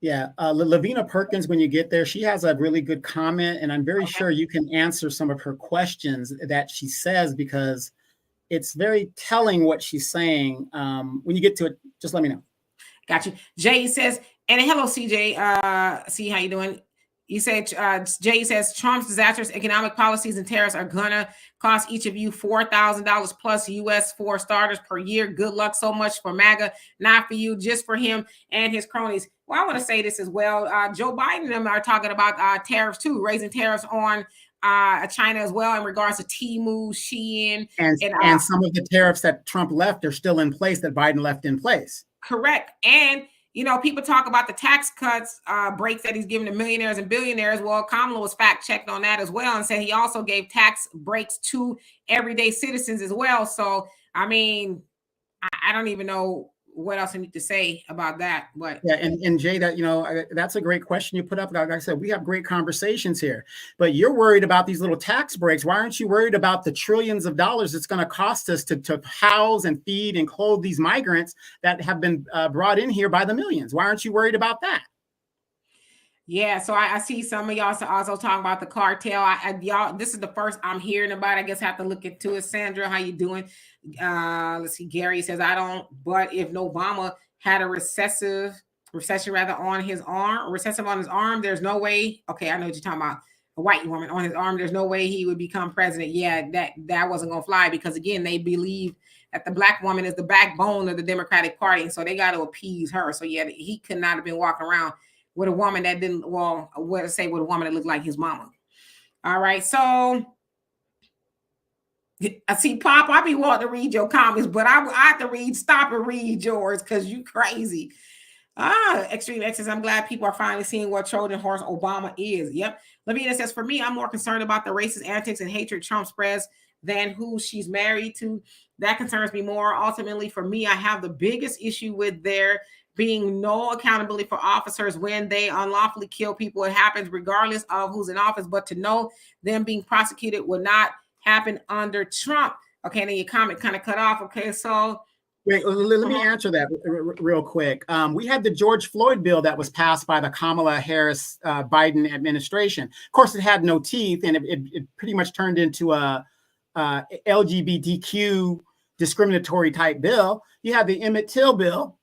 Yeah, Lavina Perkins, when you get there, she has a really good comment, and I'm very sure you can answer some of her questions that she says, because it's very telling what she's saying. When you get to it, just let me know. Got you. Jay says, and hello, CJ. See how you doing? You said, Jay says, Trump's disastrous economic policies and tariffs are gonna cost each of you $4,000 plus US for starters per year. Good luck so much for MAGA, not for you, just for him and his cronies. Well, I want to say this as well. Joe Biden and them are talking about tariffs too, raising tariffs on China as well in regards to Temu, Shein, and some of the tariffs that Trump left are still in place that Biden left in place. Correct. And people talk about the tax cuts breaks that he's giving to millionaires and billionaires. Well, Kamala was fact checked on that as well and said he also gave tax breaks to everyday citizens as well. So, I mean, I don't even know what else I need to say about that. But yeah, and Jay, that's a great question you put up. Like I said, we have great conversations here, but you're worried about these little tax breaks. Why aren't you worried about the trillions of dollars it's going to cost us to house and feed and clothe these migrants that have been brought in here by the millions? Why aren't you worried about that? Yeah, so I see some of y'all also talking about the cartel. Y'all, this is the first I'm hearing about it. I guess I have to look into it. Sandra, how you doing? Let's see. Gary says, I don't, but if Obama had a recession on his arm, there's no way. Okay, I know what you're talking about. A white woman on his arm, there's no way he would become president. Yeah, that wasn't gonna fly, because again, they believe that the black woman is the backbone of the Democratic Party, and so they got to appease her. So yeah, he could not have been walking around with a woman that didn't, with a woman that looked like his mama. All right, so I see, Pop, I be wanting to read your comments, but I have to stop and read yours because you crazy. Extreme X's, I'm glad people are finally seeing what Trojan horse Obama is. Yep. Lavina says, for me, I'm more concerned about the racist antics and hatred Trump spreads than who she's married to. That concerns me more. Ultimately, for me, I have the biggest issue with there being no accountability for officers when they unlawfully kill people. It happens regardless of who's in office, but to know them being prosecuted would not happen under Trump. Okay, and then your comment kind of cut off. Okay, so wait, let me answer that real quick. We had the George Floyd bill that was passed by the Kamala Harris Biden administration. Of course, it had no teeth, and it pretty much turned into a LGBTQ discriminatory type bill. You had the Emmett Till bill.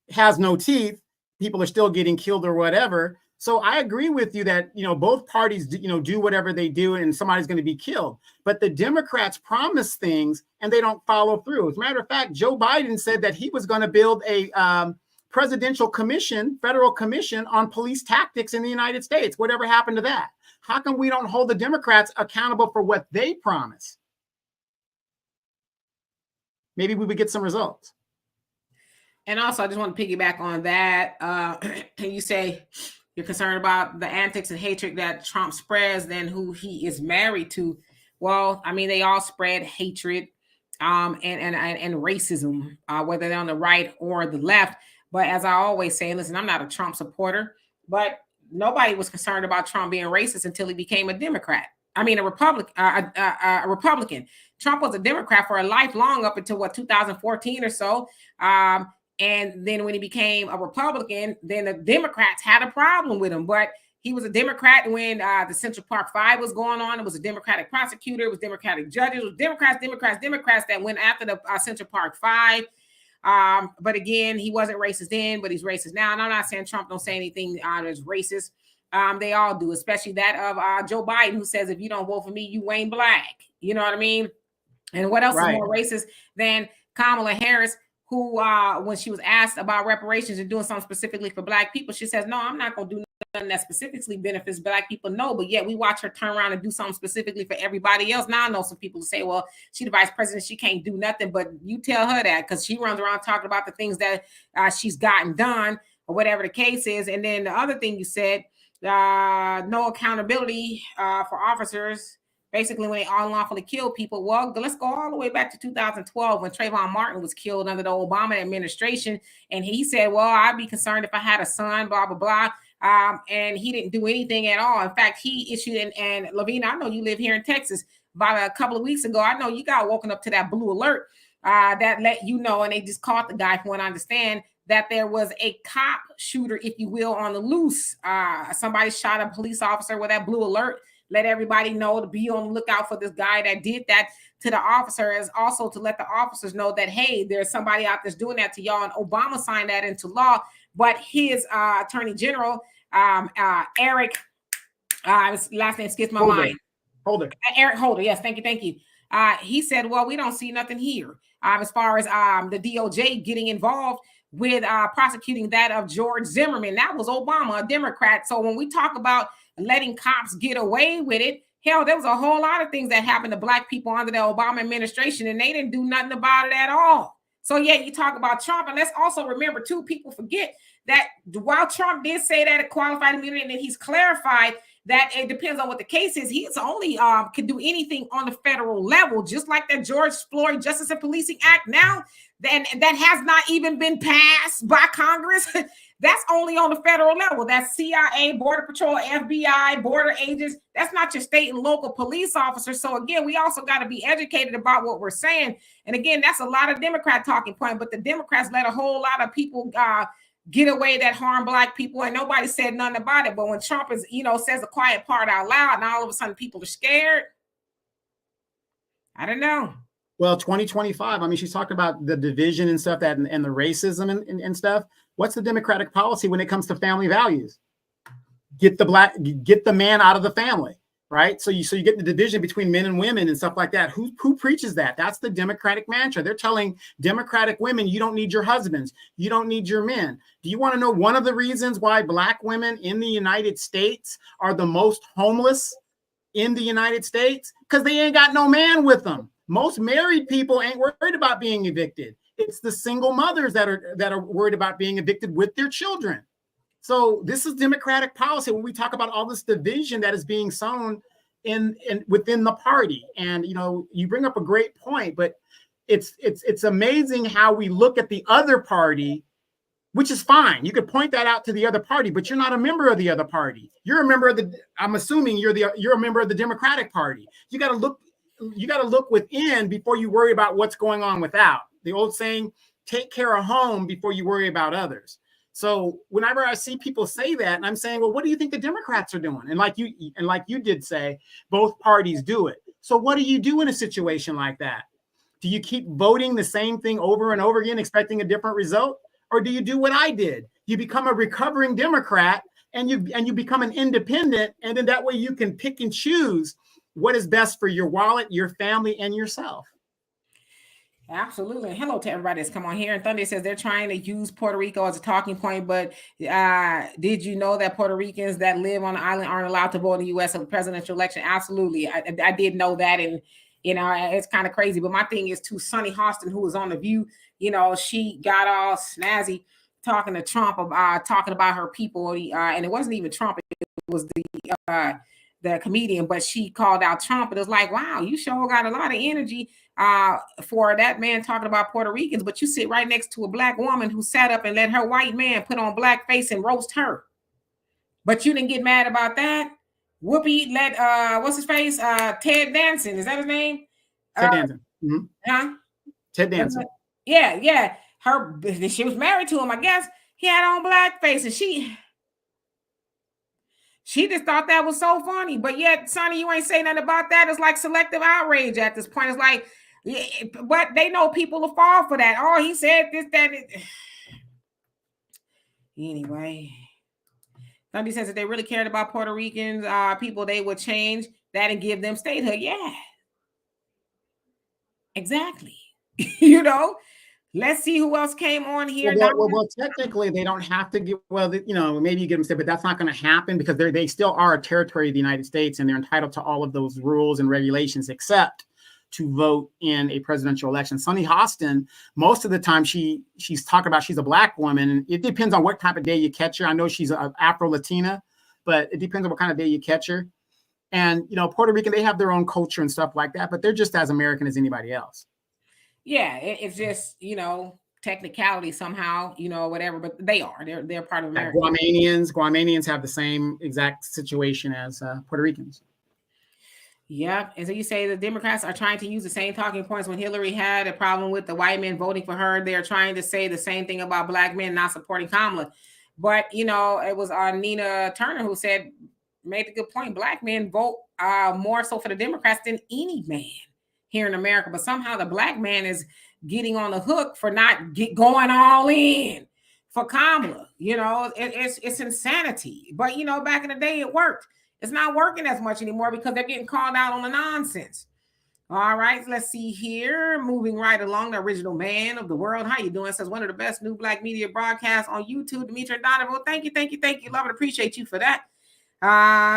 Has no teeth. People are still getting killed or whatever. So I agree with you that, both parties, do whatever they do and somebody's going to be killed. But the Democrats promise things and they don't follow through. As a matter of fact, Joe Biden said that he was going to build a presidential commission, federal commission on police tactics in the United States. Whatever happened to that? How come we don't hold the Democrats accountable for what they promise? Maybe we would get some results. And also, I just want to piggyback on that. You say you're concerned about the antics and hatred that Trump spreads than who he is married to. Well, I mean, they all spread hatred and racism, whether they're on the right or the left. But as I always say, listen, I'm not a Trump supporter, but nobody was concerned about Trump being racist until he became a Democrat. I mean, a Republican. Trump was a Democrat for a lifelong, up until 2014 or so. And then when he became a Republican, then the Democrats had a problem with him. But he was a Democrat when the Central Park 5 was going on. It was a Democratic prosecutor. It was Democratic judges. It was Democrats that went after the Central Park 5. But again, he wasn't racist then, but he's racist now. And I'm not saying Trump don't say anything that's racist. They all do, especially that of Joe Biden, who says, if you don't vote for me, you ain't black. You know what I mean? And what else is more racist than Kamala Harris, who, when she was asked about reparations and doing something specifically for black people, she says, no, I'm not going to do nothing that specifically benefits black people. No, but yet we watch her turn around and do something specifically for everybody else. Now I know some people say, well, she's the vice president, she can't do nothing, but you tell her that, because she runs around talking about the things that she's gotten done or whatever the case is. And then the other thing you said, no accountability for officers, basically when they unlawfully kill people. Well, let's go all the way back to 2012 when Trayvon Martin was killed under the Obama administration. And he said, well, I'd be concerned if I had a son, blah, blah, blah. and he didn't do anything at all. In fact, he issued, and Lavina, I know you live here in Texas. About a couple of weeks ago, I know you got woken up to that blue alert that let you know, and they just caught the guy, from what I understand, that there was a cop shooter, if you will, on the loose. Somebody shot a police officer with that blue alert. Let everybody know to be on the lookout for this guy that did that to the officer, is also to let the officers know that, hey, there's somebody out there doing that to y'all. And Obama signed that into law. But his attorney general, Eric, his last name skips my mind. Eric Holder. Yes, thank you. He said, well, we don't see nothing here as far as the DOJ getting involved with prosecuting that of George Zimmerman. That was Obama, a Democrat. So when we talk about letting cops get away with it, hell, there was a whole lot of things that happened to Black people under the Obama administration, and they didn't do nothing about it at all. So yeah, you talk about Trump, and let's also remember too, people forget that while Trump did say that a qualified immunity, and then he's clarified that it depends on what the case is. He's only can do anything on the federal level, just like the George Floyd Justice and Policing Act now, then that has not even been passed by Congress. That's only on the federal level. That's CIA, Border Patrol, FBI, border agents. That's not your state and local police officers. So again, we also got to be educated about what we're saying. And again, that's a lot of Democrat talking point, but the Democrats let a whole lot of people get away that harm Black people, and nobody said nothing about it. But when Trump is, says the quiet part out loud, and all of a sudden people are scared, I don't know. Well, 2025, I mean, she's talked about the division and stuff, that and the racism and stuff. What's the Democratic policy when it comes to family values? Get the man out of the family, right? So you get the division between men and women and stuff like that. Who preaches that? That's the Democratic mantra. They're telling Democratic women, you don't need your husbands, you don't need your men. Do you want to know one of the reasons why Black women in the United States are the most homeless in the United States? Because they ain't got no man with them. Most married people ain't worried about being evicted. It's the single mothers that are worried about being evicted with their children. So this is Democratic policy when we talk about all this division that is being sown in within the party. And you bring up a great point, but it's amazing how we look at the other party, which is fine. You could point that out to the other party, but you're not a member of the other party. You're a member of I'm assuming you're a member of the Democratic Party. You got to look within before you worry about what's going on without. The old saying, take care of home before you worry about others. So whenever I see people say that, and I'm saying, well, what do you think the Democrats are doing? And like you did say, both parties do it. So what do you do in a situation like that? Do you keep voting the same thing over and over again, expecting a different result? Or do you do what I did? You become a recovering Democrat and you become an independent, and then that way you can pick and choose what is best for your wallet, your family, and yourself. Absolutely. And hello to everybody that's come on here. And Thunder says they're trying to use Puerto Rico as a talking point, but did you know that Puerto Ricans that live on the island aren't allowed to vote in the U.S. in the presidential election? Absolutely. I did know that. And, it's kind of crazy. But my thing is to Sunny Hostin, who was on The View, she got all snazzy talking to Trump, talking about her people. And it wasn't even Trump. It was the comedian, but she called out Trump. And it was like, wow, you sure got a lot of energy for that man talking about Puerto Ricans, but you sit right next to a Black woman who sat up and let her white man put on blackface and roast her. But you didn't get mad about that. Whoopi let what's his face? Ted Danson. Is that his name? Ted Danson. Mm-hmm. Huh? Ted Danson. Yeah. She was married to him, I guess. He had on blackface, and she just thought that was so funny. But yet, Sonny, you ain't saying nothing about that. It's like selective outrage at this point. It's like, but they know people will fall for that. Oh, he said this, that. Anyway, somebody says that they really cared about Puerto Ricans, people, they would change that and give them statehood. Yeah, exactly. Let's see who else came on here. Well, technically, they don't have to give. Well, maybe you get them said, but that's not going to happen because they still are a territory of the United States, and they're entitled to all of those rules and regulations, except to vote in a presidential election. Sunny Hostin, most of the time, she's talking about she's a Black woman, and it depends on what type of day you catch her. I know she's an Afro-Latina, but it depends on what kind of day you catch her. And Puerto Rican, they have their own culture and stuff like that, but they're just as American as anybody else. Yeah, it's just, technicality somehow, whatever, but they're part of America. Guamanians have the same exact situation as Puerto Ricans. Yeah. And so you say the Democrats are trying to use the same talking points when Hillary had a problem with the white men voting for her. They're trying to say the same thing about black men not supporting Kamala. But, it was Nina Turner who made a good point. Black men vote more so for the Democrats than any man here in America. But somehow the black man is getting on the hook for not going all in for Kamala. It's insanity. But, back in the day, it worked. It's not working as much anymore because they're getting called out on the nonsense. All right, let's see here. Moving right along, the original man of the world. How you doing? Says one of the best new black media broadcasts on YouTube, Demetri and Donovan. Well, thank you. Love and appreciate you for that.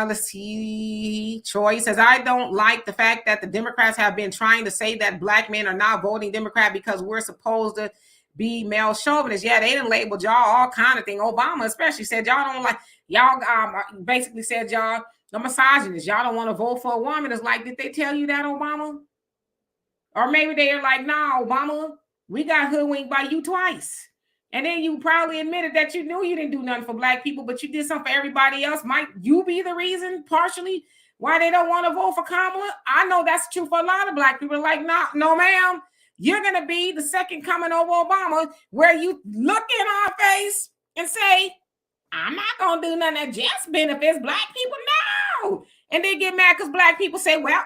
Let's see. Troy says, I don't like the fact that the Democrats have been trying to say that black men are not voting Democrat because we're supposed to be male chauvinists. Yeah, they done labeled y'all all kind of thing. Obama especially said y'all don't like, y'all basically said y'all the misogynists. Y'all don't want to vote for a woman. It's like, did they tell you that, Obama? Or maybe they're like, nah, Obama, we got hoodwinked by you twice. And then you probably admitted that you knew you didn't do nothing for black people, but you did something for everybody else. Might you be the reason, partially, why they don't want to vote for Kamala? I know that's true for a lot of black people. Like, no, ma'am. You're going to be the second coming over Obama, where you look in our face and say, I'm not going to do nothing that just benefits black people. No. And they get mad because black people say, well,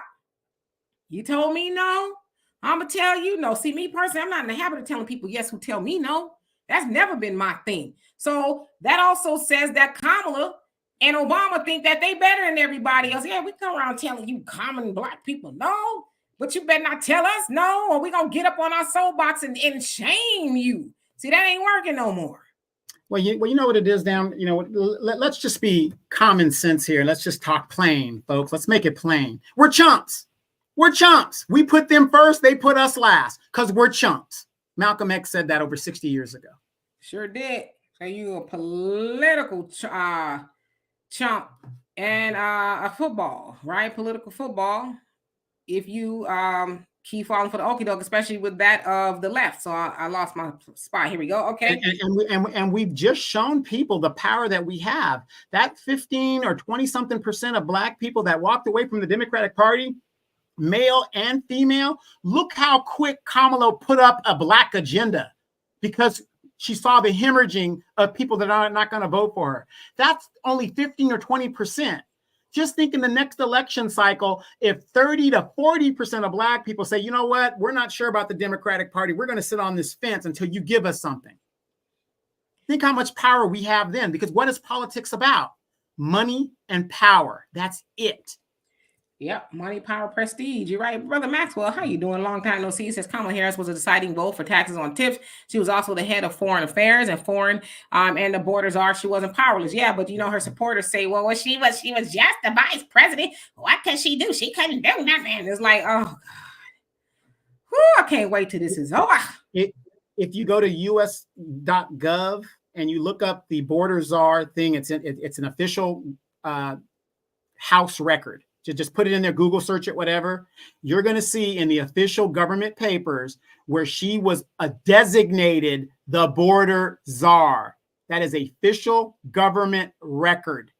you told me no. I'm going to tell you no. See, me personally, I'm not in the habit of telling people yes who tell me no. That's never been my thing. So that also says that Kamala and Obama think that they better than everybody else. Yeah, we come around telling you common black people no, but you better not tell us no, or we're going to get up on our soapbox and shame you. See, that ain't working no more. Well, you know what it is, Dan. Let's just be common sense here. Let's just talk plain, folks. Let's make it plain. We're chumps. We put them first. They put us last because we're chumps. Malcolm X said that over 60 years ago. Sure did. So you a political chump and a football, right? Political football. If you keep falling for the okie doke, especially with that of the left. So I lost my spot. Here we go. Okay. And we've just shown people the power that we have. That 15 or 20 something % of black people that walked away from the Democratic Party, male and female, look how quick Kamala put up a black agenda because she saw the hemorrhaging of people that are not going to vote for her. That's only 15 or 20%. Just think in the next election cycle, if 30 to 40% of black people say, you know what, we're not sure about the Democratic Party. We're going to sit on this fence until you give us something. Think how much power we have then, because what is politics about? Money and power. That's it. Yep, money, power, prestige. You're right. Brother Maxwell, how you doing? Long time no see. Says Kamala Harris was a deciding vote for taxes on tips. She was also the head of foreign affairs and and the borders are. She wasn't powerless. Yeah, but her supporters say, well, she was just the vice president. What can she do? She couldn't do nothing. It's like, oh God. Whew, I can't wait till this is over. If you go to us.gov and you look up the border czar thing, it's an official House record. Just put it in there, Google search it, whatever. You're going to see in the official government papers where she was designated the border czar. That is a official government record.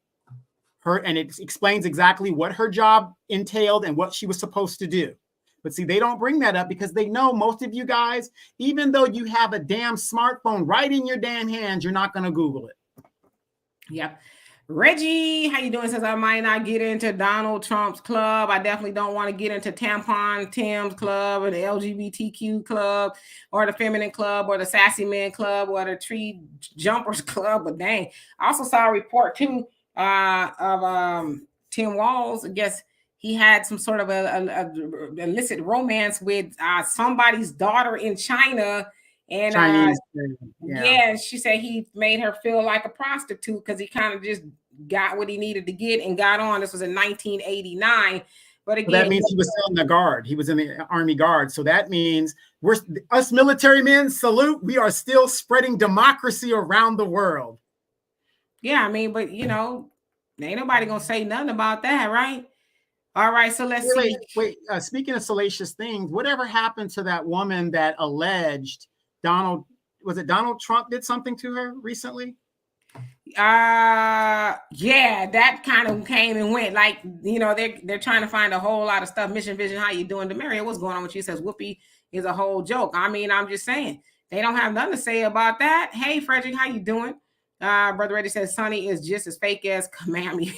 And it explains exactly what her job entailed and what she was supposed to do. But see, they don't bring that up because they know most of you guys, even though you have a damn smartphone right in your damn hands, you're not going to Google it. Yep. Reggie, how you doing? Says I might not get into Donald Trump's club. I definitely don't want to get into Tampon Tim's club or the LGBTQ club or the feminine club or the sassy man club or the tree jumpers club. But dang, I also saw a report too of Tim Walz. I guess he had some sort of a illicit romance with somebody's daughter in China. And Chinese, yeah, she said he made her feel like a prostitute because he kind of just got what he needed to get and got on. This was in 1989. But again, that means he was still in the guard. He was in the Army Guard. So that means us military men, salute. We are still spreading democracy around the world. Yeah, I mean, but ain't nobody gonna say nothing about that, right? All right, so let's see. Wait. Speaking of salacious things, whatever happened to that woman that alleged Donald was it Donald Trump did something to her recently? Yeah, that kind of came and went. Like, you know, they're trying to find a whole lot of stuff. Mission Vision, how you doing? Demaria, what's going on with you? Says Whoopi is a whole joke. I mean, I'm just saying they don't have nothing to say about that. Hey, Frederick, how you doing? Brother Reddy says Sonny is just as fake as Kamami.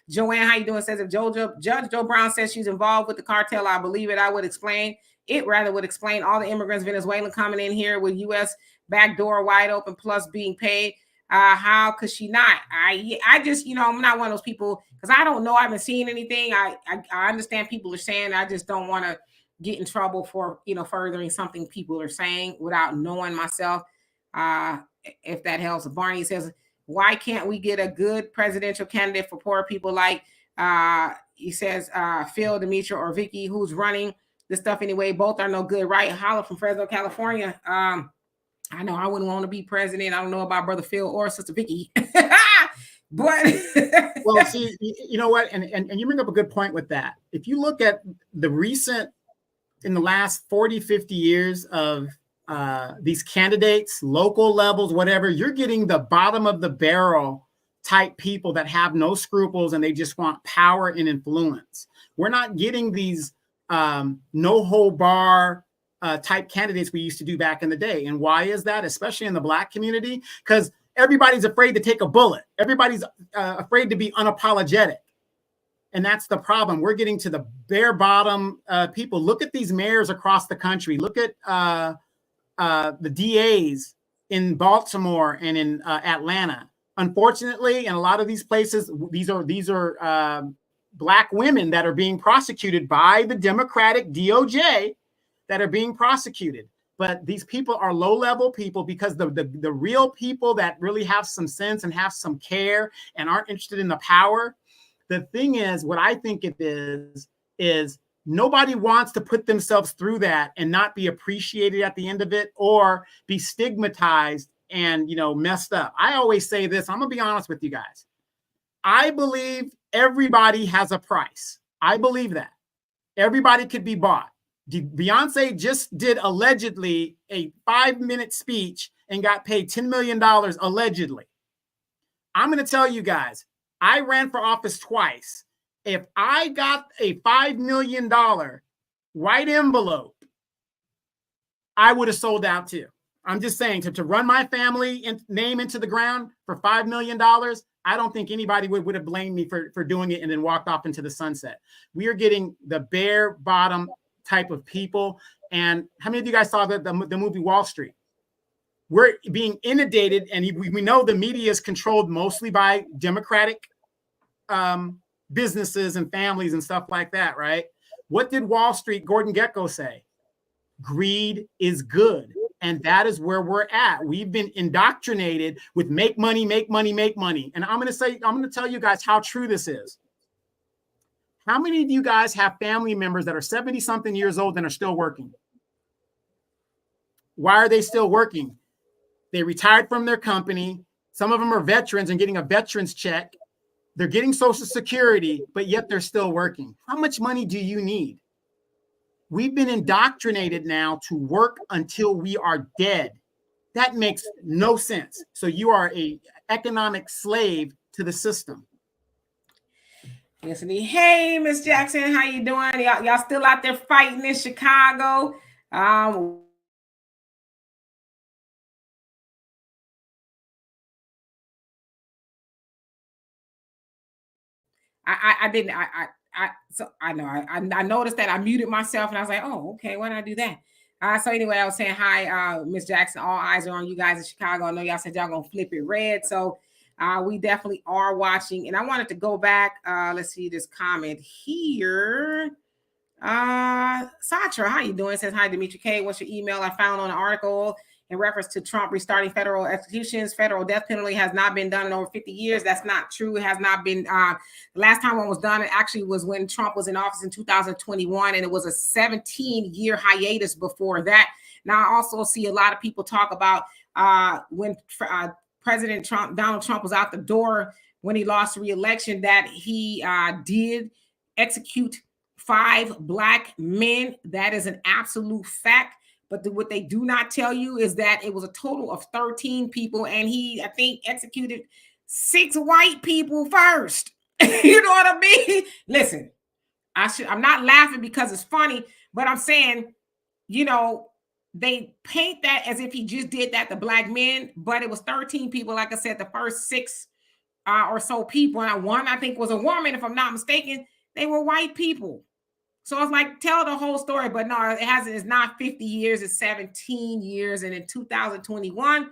Joanne, how you doing? Says if Judge Joe Brown says she's involved with the cartel, I believe it. I would explain it. Rather would explain all the immigrants, Venezuelan coming in here with U.S. back door wide open plus being paid. How could she not? I just, you know, I'm not one of those people because I don't know. I haven't seen anything. I understand people are saying. I just don't want to get in trouble for, you know, furthering something people are saying without knowing myself. If that helps. Barney says, why can't we get a good presidential candidate for poor people like he says Phil, Demetria, or Vicky, who's running this stuff anyway? Both are no good, right? Holla from Fresno, California. I know I wouldn't want to be president. I don't know about Brother Phil or Sister Vicky. But well, see, you know what? And you bring up a good point with that. If you look at the recent, in the last 40, 50 years of these candidates, local levels, whatever, you're getting the bottom of the barrel type people that have no scruples and they just want power and influence. We're not getting these no hold bar type candidates we used to do back in the day. And why is that? Especially in the Black community, because everybody's afraid to take a bullet. Everybody's afraid to be unapologetic. And that's the problem. We're getting to the bare bottom people. Look at these mayors across the country. Look at the DAs in Baltimore and in Atlanta. Unfortunately, in a lot of these places, these are Black women that are being prosecuted by the Democratic DOJ that are being prosecuted. But these people are low-level people because the real people that really have some sense and have some care and aren't interested in the power. The thing is, what I think it is nobody wants to put themselves through that and not be appreciated at the end of it or be stigmatized and, you know, messed up. I always say this. I'm going to be honest with you guys. I believe everybody has a price. I believe that. Everybody could be bought. Beyonce just did allegedly a 5-minute speech and got paid $10 million allegedly. I'm going to tell you guys, I ran for office twice. If I got a $5 million white envelope, I would have sold out too. I'm just saying, to run my family name into the ground for $5 million, I don't think anybody would have blamed me for doing it and then walked off into the sunset. We are getting the bare bottom type of people. And how many of you guys saw the movie Wall Street? We're being inundated, and we know the media is controlled mostly by Democratic businesses and families and stuff like that, right? What did Wall Street, Gordon Gekko, say? Greed is good. And that is where we're at. We've been indoctrinated with make money, make money, make money. And I'm going to tell you guys how true this is. How many of you guys have family members that are 70-something years old and are still working? Why are they still working? They retired from their company. Some of them are veterans and getting a veteran's check. They're getting Social Security, but yet they're still working. How much money do you need? We've been indoctrinated now to work until we are dead. That makes no sense. So you are an economic slave to the system. Yes, indeed. Hey, Miss Jackson, how you doing? Y'all still out there fighting in Chicago? I didn't. So I know I noticed that I muted myself and I was like, oh, okay, why did I do that? So anyway, I was saying hi, Miss Jackson. All eyes are on you guys in Chicago. I know y'all said y'all gonna flip it red, so we definitely are watching. And I wanted to go back. Let's see this comment here. Satra, how you doing? It says hi, Dimitri K. What's your email? I found on an article in reference to Trump restarting federal executions. Federal death penalty has not been done in over 50 years. That's not true. It has not been. The last time one was done, it actually was when Trump was in office in 2021, and it was a 17-year hiatus before that. Now, I also see a lot of people talk about when President Trump, Donald Trump, was out the door when he lost the re-election, that he did execute 5 Black men. That is an absolute fact. But what they do not tell you is that it was a total of 13 people, and he, I think, executed 6 white people first. You know what I mean? Listen, I'm not laughing because it's funny, but I'm saying, you know, they paint that as if he just did that to black men, but it was 13 people. Like I said, the first 6 or so people, and one I think was a woman, if I'm not mistaken, they were white people. So it's like, tell the whole story, but no, it hasn't. It's not 50 years, it's 17 years. And in 2021,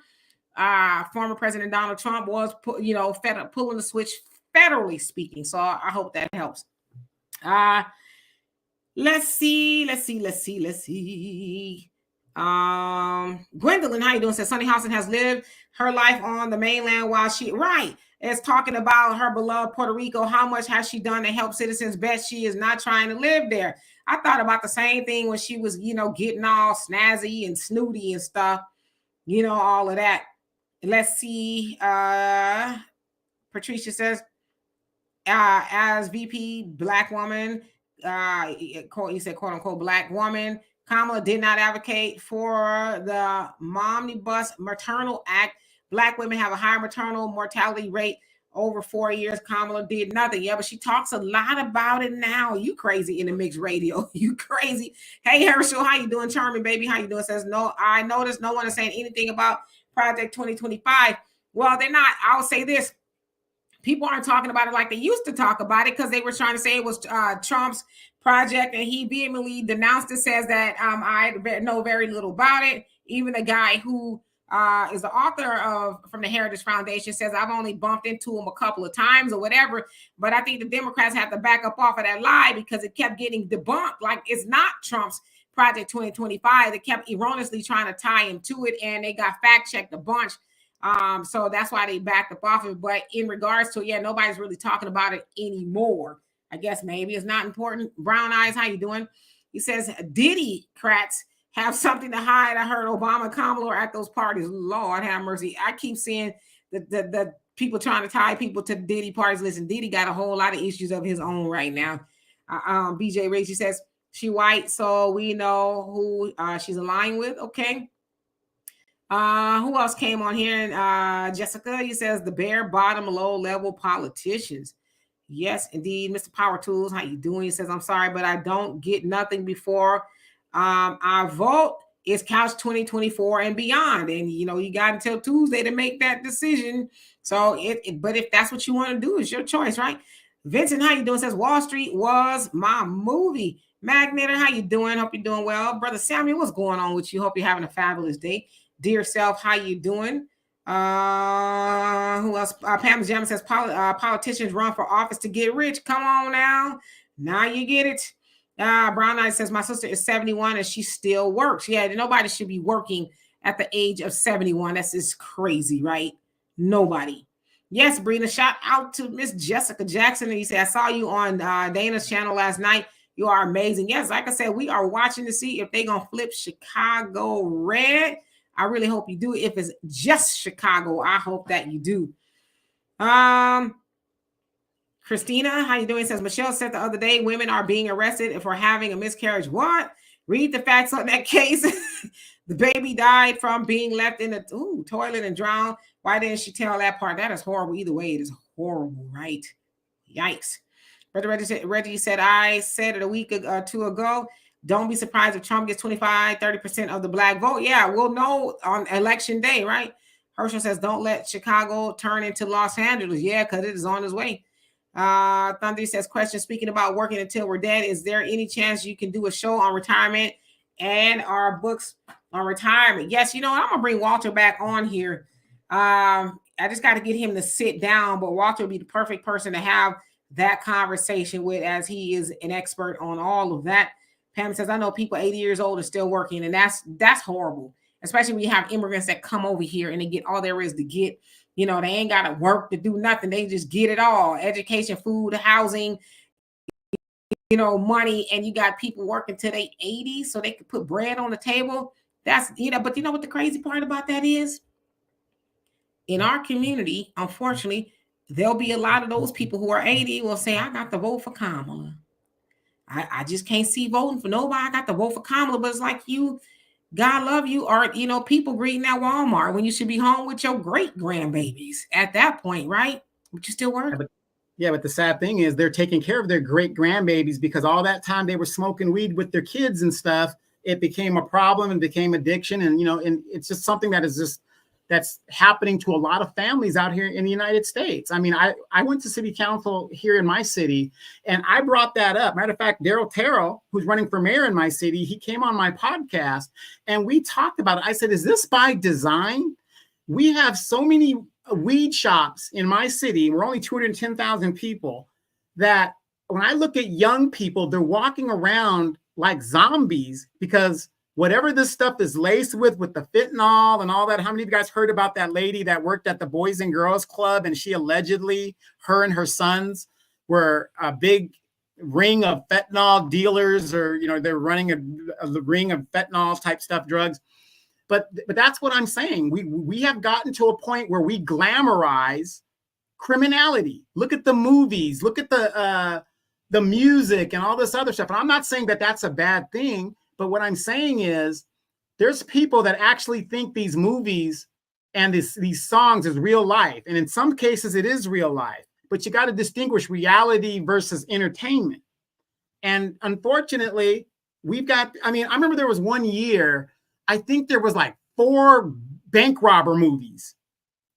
former President Donald Trump was, fed up pulling the switch, federally speaking. So I hope that helps. Let's see. Gwendolyn, how you doing? Says Sunny Hobson has lived her life on the mainland while she is talking about her beloved Puerto Rico. How much has she done to help citizens? Bet she is not trying to live there. I thought about the same thing when she was, getting all snazzy and snooty and stuff, all of that. Let's see. Patricia says, as VP black woman, you said quote unquote black woman, Kamala did not advocate for the Omnibus Maternal Act. Black women have a higher maternal mortality rate over 4 years. Kamala did nothing. Yeah, but she talks a lot about it now. You crazy in the mixed radio. You crazy. Hey, Herschel, how you doing? Charming baby, how you doing? Says, no, I noticed no one is saying anything about Project 2025. Well, they're not. I'll say this. People aren't talking about it like they used to talk about it because they were trying to say it was Trump's project, and he vehemently denounced it, says that I know very little about it. Even the guy who is the author of from the Heritage Foundation says I've only bumped into him a couple of times or whatever. But I think the Democrats have to back up off of that lie because it kept getting debunked. Like it's not Trump's Project 2025. They kept erroneously trying to tie him to it, and they got fact checked a bunch. So that's why they backed up off of it. But in regards to, nobody's really talking about it anymore. I guess maybe it's not important. Brown Eyes, how you doing? He says, Diddy-crats have something to hide. I heard Obama and Kamala are at those parties. Lord have mercy. I keep seeing the people trying to tie people to Diddy parties. Listen, Diddy got a whole lot of issues of his own right now. BJ Riggs, she says, she white, so we know who she's aligned with. Okay. Who else came on here? Jessica, he says the bare bottom, low level politicians. Yes, indeed. Mr. Power Tools, how you doing? He says, I'm sorry, but I don't get nothing before I vote. It's Couch 2024 and beyond. And, you got until Tuesday to make that decision. So, but if that's what you want to do, it's your choice, right? Vincent, how you doing? Says Wall Street was my movie. Magnetor, how you doing? Hope you're doing well. Brother Samuel, what's going on with you? Hope you're having a fabulous day. Dear self, how you doing? Who else? Pam Jam says politicians run for office to get rich. Come on now. Now you get it. Brown Eye says my sister is 71 and she still works. Yeah, nobody should be working at the age of 71. That's just crazy, right? Nobody. Yes, Brina, shout out to Miss Jessica Jackson. And he said, I saw you on Dana's channel last night. You are amazing. Yes, like I said, we are watching to see if they're going to flip Chicago red. I really hope you do. If it's just Chicago, I hope that you do. Christina, how you doing? Says Michelle said the other day, women are being arrested for having a miscarriage. What? Read the facts on that case. The baby died from being left in the toilet and drowned. Why didn't she tell that part? That is horrible. Either way, it is horrible, right? Yikes. Brother Reggie said, I said it a week or two ago. Don't be surprised if Trump gets 25-30% of the black vote. Yeah, we'll know on election day, right? Herschel says, don't let Chicago turn into Los Angeles. Yeah, because it is on its way. Thunder says, question, speaking about working until we're dead, is there any chance you can do a show on retirement and our books on retirement? Yes, I'm going to bring Walter back on here. I just got to get him to sit down, but Walter would be the perfect person to have that conversation with, as he is an expert on all of that. Pam says, I know people 80 years old are still working, and that's horrible, especially when you have immigrants that come over here and they get all there is to get. They ain't got to work to do nothing. They just get it all. Education, food, housing, money, and you got people working till they 80 so they can put bread on the table. That's, but you know what the crazy part about that is? In our community, unfortunately, there'll be a lot of those people who are 80 will say, I got to vote for Kamala. I just can't see voting for nobody. I got to vote for Kamala, but it's like you God love you, or people greeting at Walmart when you should be home with your great grandbabies at that point, right? But you still work. Yeah, but the sad thing is they're taking care of their great grandbabies because all that time they were smoking weed with their kids and stuff, it became a problem and became addiction. And, and it's just something that's happening to a lot of families out here in the United States. I mean, I went to city council here in my city and I brought that up. Matter of fact, Daryl Terrell, who's running for mayor in my city, he came on my podcast and we talked about it. I said, is this by design? We have so many weed shops in my city. We're only 210,000 people that when I look at young people, they're walking around like zombies because whatever this stuff is laced with the fentanyl and all that. How many of you guys heard about that lady that worked at the Boys and Girls Club and she allegedly, her and her sons were a big ring of fentanyl dealers, or, they're running a ring of fentanyl type stuff, drugs. But that's what I'm saying. We have gotten to a point where we glamorize criminality. Look at the movies, look at the music and all this other stuff. And I'm not saying that that's a bad thing. But what I'm saying is there's people that actually think these movies and these songs is real life. And in some cases, it is real life. But you got to distinguish reality versus entertainment. And unfortunately, I remember there was one year, I think there was like 4 bank robber movies,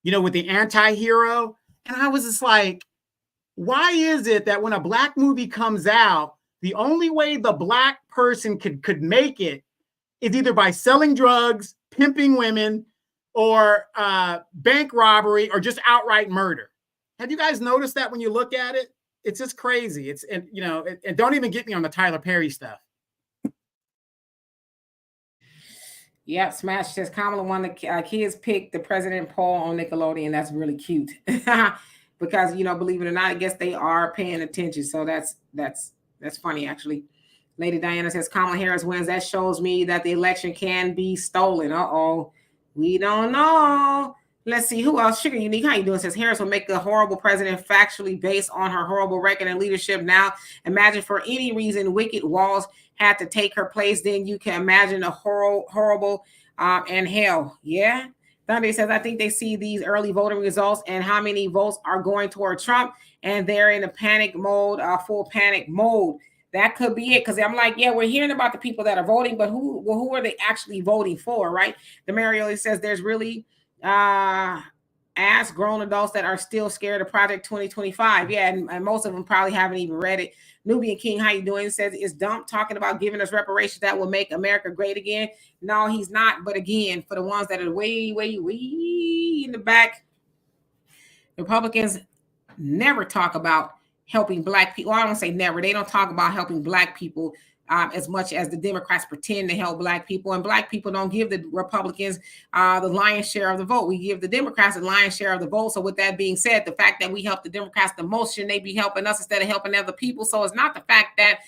with the anti-hero. And I was just like, why is it that when a black movie comes out, the only way the black person could make it is either by selling drugs, pimping women, or bank robbery, or just outright murder? Have you guys noticed that when you look at it? It's just crazy. And don't even get me on the Tyler Perry stuff. Yep, Smash says Kamala won the kids picked the president poll on Nickelodeon. That's really cute because believe it or not, I guess they are paying attention. So that's funny actually. Lady Diana says Kamala Harris wins. That shows me that the election can be stolen. We don't know. Let's see who else. Sugar Unique, how you doing? Says Harris will make a horrible president factually based on her horrible record and leadership. Now, imagine for any reason Wicked Walls had to take her place, then you can imagine a horrible and hell. Yeah. Thunder says, I think they see these early voting results and how many votes are going toward Trump, and they're in a panic mode, full panic mode. That could be it. Because I'm like, yeah, we're hearing about the people that are voting, but who are they actually voting for, right? The Marioli says there's really ask grown adults that are still scared of Project 2025. Yeah, and most of them probably haven't even read it. Nubian King, how you doing? Says, is Dump talking about giving us reparations that will make America great again? No, he's not. But again, for the ones that are way in the back, Republicans never talk about helping black people. Well, I don't say never. They don't talk about helping black people as much as the Democrats pretend to help black people. And black people don't give the Republicans the lion's share of the vote. We give the Democrats the lion's share of the vote. So with that being said, the fact that we help the Democrats the most, shouldn't they be helping us instead of helping other people? So it's not the fact that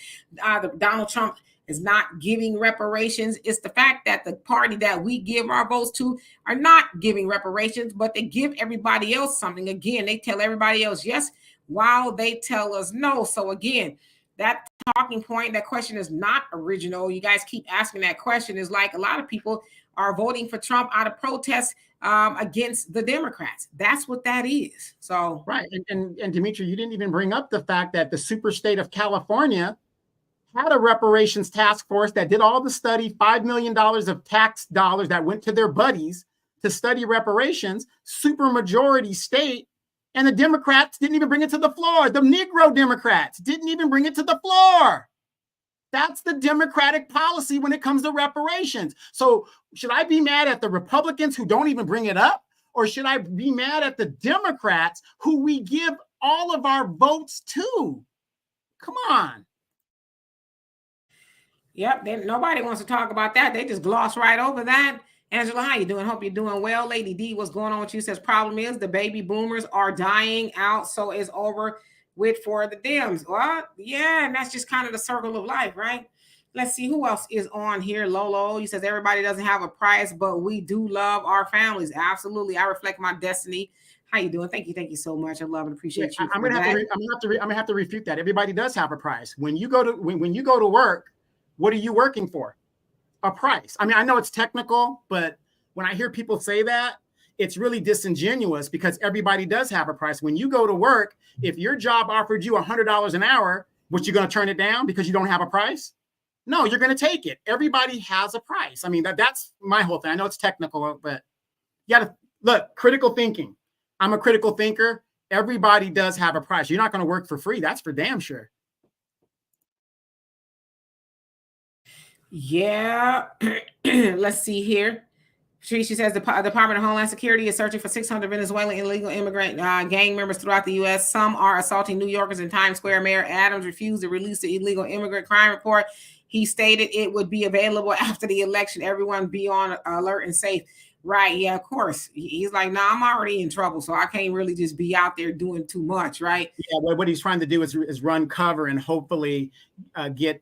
Donald Trump is not giving reparations. It's the fact that the party that we give our votes to are not giving reparations, but they give everybody else something. Again, they tell everybody else yes, while they tell us no. So again, that talking point, that question is not original. You guys keep asking that question. Is like a lot of people are voting for Trump out of protest against the Democrats. That's what that is. So right. And Dimitri, you didn't even bring up the fact that the super state of California had a reparations task force that did all the study, $5 million of tax dollars that went to their buddies to study reparations, super majority state. And the Democrats didn't even bring it to the floor. The Negro Democrats didn't even bring it to the floor. That's the Democratic policy when it comes to reparations. So should I be mad at the Republicans who don't even bring it up? Or should I be mad at the Democrats who we give all of our votes to? Come on. Yep, nobody wants to talk about that. They just gloss right over that. Angela, how you doing? Hope you're doing well. Lady D, what's going on with you? Says problem is the baby boomers are dying out, so it's over with for the Dems. Well, yeah, and that's just kind of the circle of life, right? Let's see who else is on here. Lolo, he says everybody doesn't have a price, but we do love our families. Absolutely, I reflect my destiny. How you doing? Thank you so much. I love and appreciate you. I'm gonna have to refute that. Everybody does have a price. When you go to work, what are you working for? a price. I mean, I know it's technical, but when I hear people say that, it's really disingenuous because everybody does have a price. When you go to work, if your job offered you $100 an hour, what, you going to turn it down because you don't have a price? No, you're going to take it. Everybody has a price. I mean, that's my whole thing. I know it's technical, but you got to look, critical thinking. I'm a critical thinker. Everybody does have a price. You're not going to work for free. That's for damn sure. Yeah. Let's see here. She says the Department of Homeland Security is searching for 600 Venezuelan illegal immigrant gang members throughout the U.S. Some are assaulting New Yorkers in Times Square. Mayor Adams refused to release the illegal immigrant crime report. He stated it would be available after the election. Everyone be on alert and safe. Right. Yeah, of course. He's like, nah, I'm already in trouble, so I can't really just be out there doing too much. Right. Yeah. What he's trying to do is run cover and hopefully get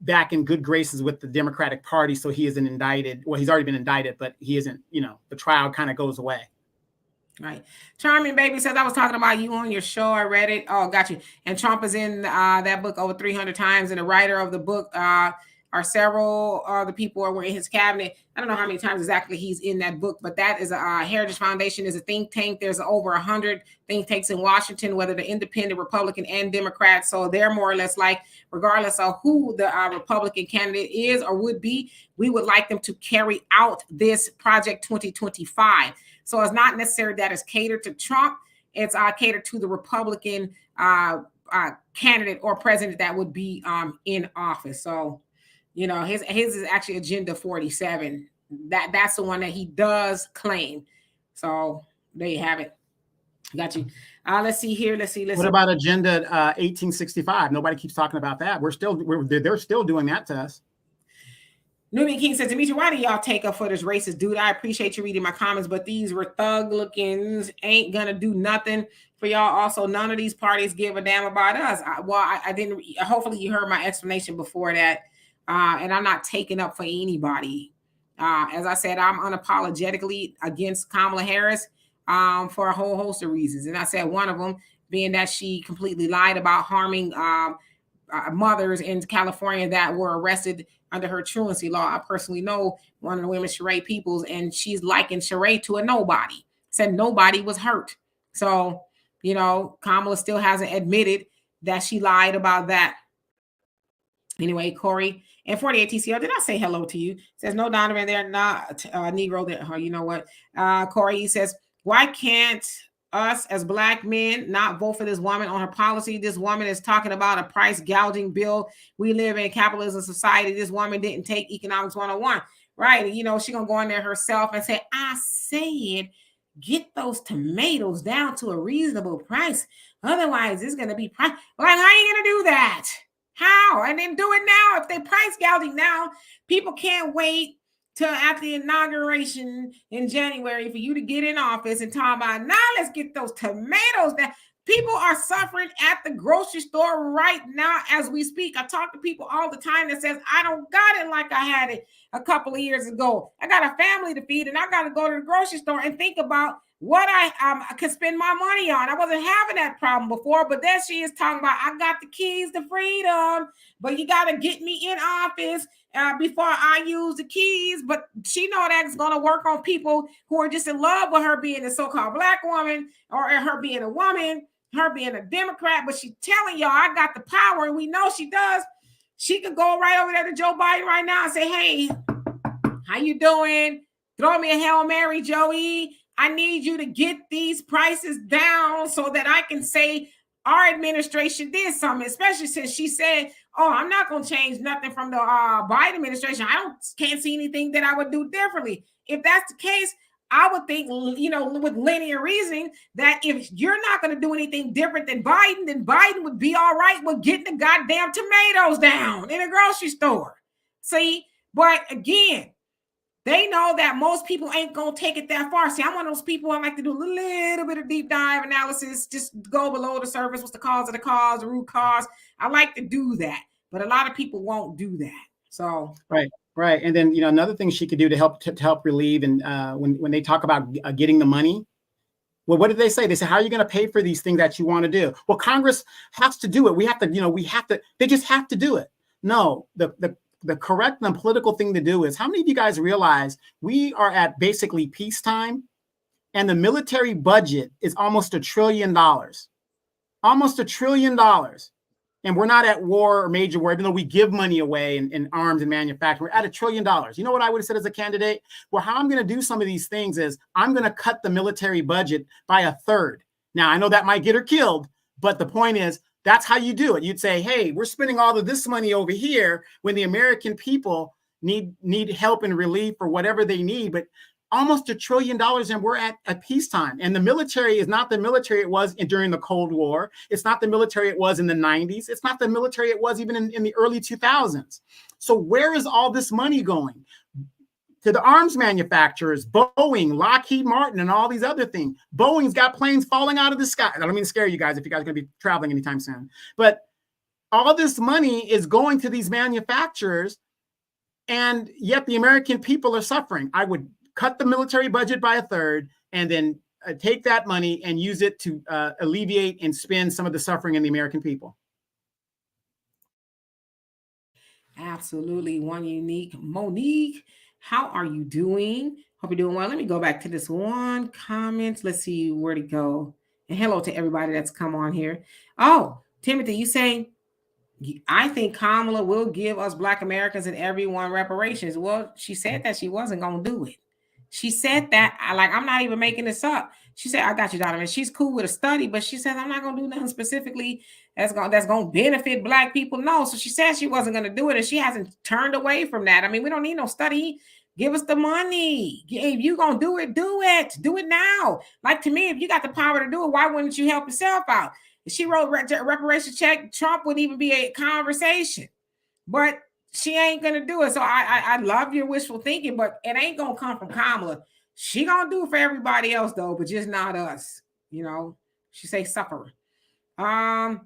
back in good graces with the Democratic Party, so he isn't indicted. Well, he's already been indicted, but he isn't, the trial kind of goes away. Right. Charming Baby says, I was talking about you on your show. I read it. Oh, got you. And Trump is in that book over 300 times. And the writer of the book are several the people who are in his cabinet. I don't know how many times exactly he's in that book, but that is a Heritage Foundation is a think tank. There's over 100 think tanks in Washington, whether they're independent, Republican, and Democrat. So they're more or less like, regardless of who the Republican candidate is or would be, we would like them to carry out this Project 2025. So it's not necessarily that it's catered to Trump. It's catered to the Republican candidate or president that would be in office. So, his is actually Agenda 47. That's the one that he does claim. So there you have it. Got you. Let's see here. Let's see. What about Agenda 1865? Nobody keeps talking about that. They're still doing that to us. Nubian King says, Demetri, why do y'all take up for this racist dude? I appreciate you reading my comments, but these were thug lookings ain't gonna do nothing for y'all. Also, none of these parties give a damn about us. I didn't. Hopefully, you heard my explanation before that. And I'm not taking up for anybody. As I said, I'm unapologetically against Kamala Harris for a whole host of reasons. And I said one of them being that she completely lied about harming mothers in California that were arrested under her truancy law. I personally know one of the women, Sheree Peoples, and she's likened Sheree to a nobody. Said nobody was hurt. So, Kamala still hasn't admitted that she lied about that. Anyway, Corey and 48 TCO, did I say hello to you? Says no Donovan, they're not Negro. There, you know what? Corey, he says, why can't us as Black men not vote for this woman on her policy? This woman is talking about a price gouging bill. We live in capitalism society. This woman didn't take economics 101, right? She gonna go in there herself and say, I said, get those tomatoes down to a reasonable price. Otherwise, it's gonna be price. Like, how are you gonna do that? How? And then do it now. If they price gouging now, people can't wait till after the inauguration in January for you to get in office and talk about, now let's get those tomatoes down. People are suffering at the grocery store right now as we speak. I talk to people all the time that says, I don't got it like I had it a couple of years ago. I got a family to feed and I got to go to the grocery store and think about what I could spend my money on. I wasn't having that problem before, but then she is talking about, I got the keys to freedom, but you got to get me in office before I use the keys. But she know that's going to work on people who are just in love with her being a so-called Black woman or her being a woman, her being a Democrat. But she's telling y'all, I got the power, and we know she does. She could go right over there to Joe Biden right now and say, hey, how you doing? Throw me a Hail Mary, Joey. I need you to get these prices down so that I can say our administration did something, especially since she said, oh, I'm not going to change nothing from the Biden administration. Can't see anything that I would do differently. If that's the case, I would think, with linear reasoning, that if you're not going to do anything different than Biden, then Biden would be all right with getting the goddamn tomatoes down in a grocery store. See, but again, they know that most people ain't going to take it that far. See, I'm one of those people, I like to do a little bit of deep dive analysis, just go below the surface. What's the cause of the cause, the root cause? I like to do that, but a lot of people won't do that. So Right. And then, another thing she could do to help relieve, and when they talk about getting the money, well, what did they say? They said, how are you going to pay for these things that you want to do? Well, Congress has to do it. We have to, they just have to do it. No, the the correct and political thing to do is, how many of you guys realize we are at basically peacetime and the military budget is almost $1 trillion? Almost $1 trillion. And we're not at war or major war, even though we give money away in arms and manufacturing. We're at $1 trillion. You know what I would have said as a candidate? Well, how I'm going to do some of these things is I'm going to cut the military budget by 1/3. Now, I know that might get her killed, but the point is, that's how you do it. You'd say, hey, we're spending all of this money over here when the American people need help and relief or whatever they need. But almost $1 trillion, and we're at peacetime. And the military is not the military it was during the Cold War. It's not the military it was in the 90s. It's not the military it was even in the early 2000s. So where is all this money going? To the arms manufacturers, Boeing, Lockheed Martin, and all these other things. Boeing's got planes falling out of the sky. I don't mean to scare you guys if you guys are going to be traveling anytime soon. But all this money is going to these manufacturers, and yet the American people are suffering. I would cut the military budget by 1/3 and then take that money and use it to alleviate and spend some of the suffering in the American people. Absolutely. One unique. Monique, how are you doing? Hope you're doing well. Let me go back to this one comment. Let's see where to go. And hello to everybody that's come on here. Oh, Timothy, you say, I think Kamala will give us Black Americans and everyone reparations. Well, she said that she wasn't going to do it. She said that, I'm not even making this up. She said, I got you, Donovan. She's cool with a study, but she said, I'm not going to do nothing specifically that's going to benefit Black people. No. So she said she wasn't going to do it, and she hasn't turned away from that. I mean, we don't need no study. Give us the money. If you're going to do it, do it. Do it now. Like, to me, if you got the power to do it, why wouldn't you help yourself out? If she wrote reparation check, Trump wouldn't even be a conversation. But she ain't going to do it. So I love your wishful thinking, but it ain't going to come from Kamala. She going to do it for everybody else, though, but just not us. You know, she say suffer. And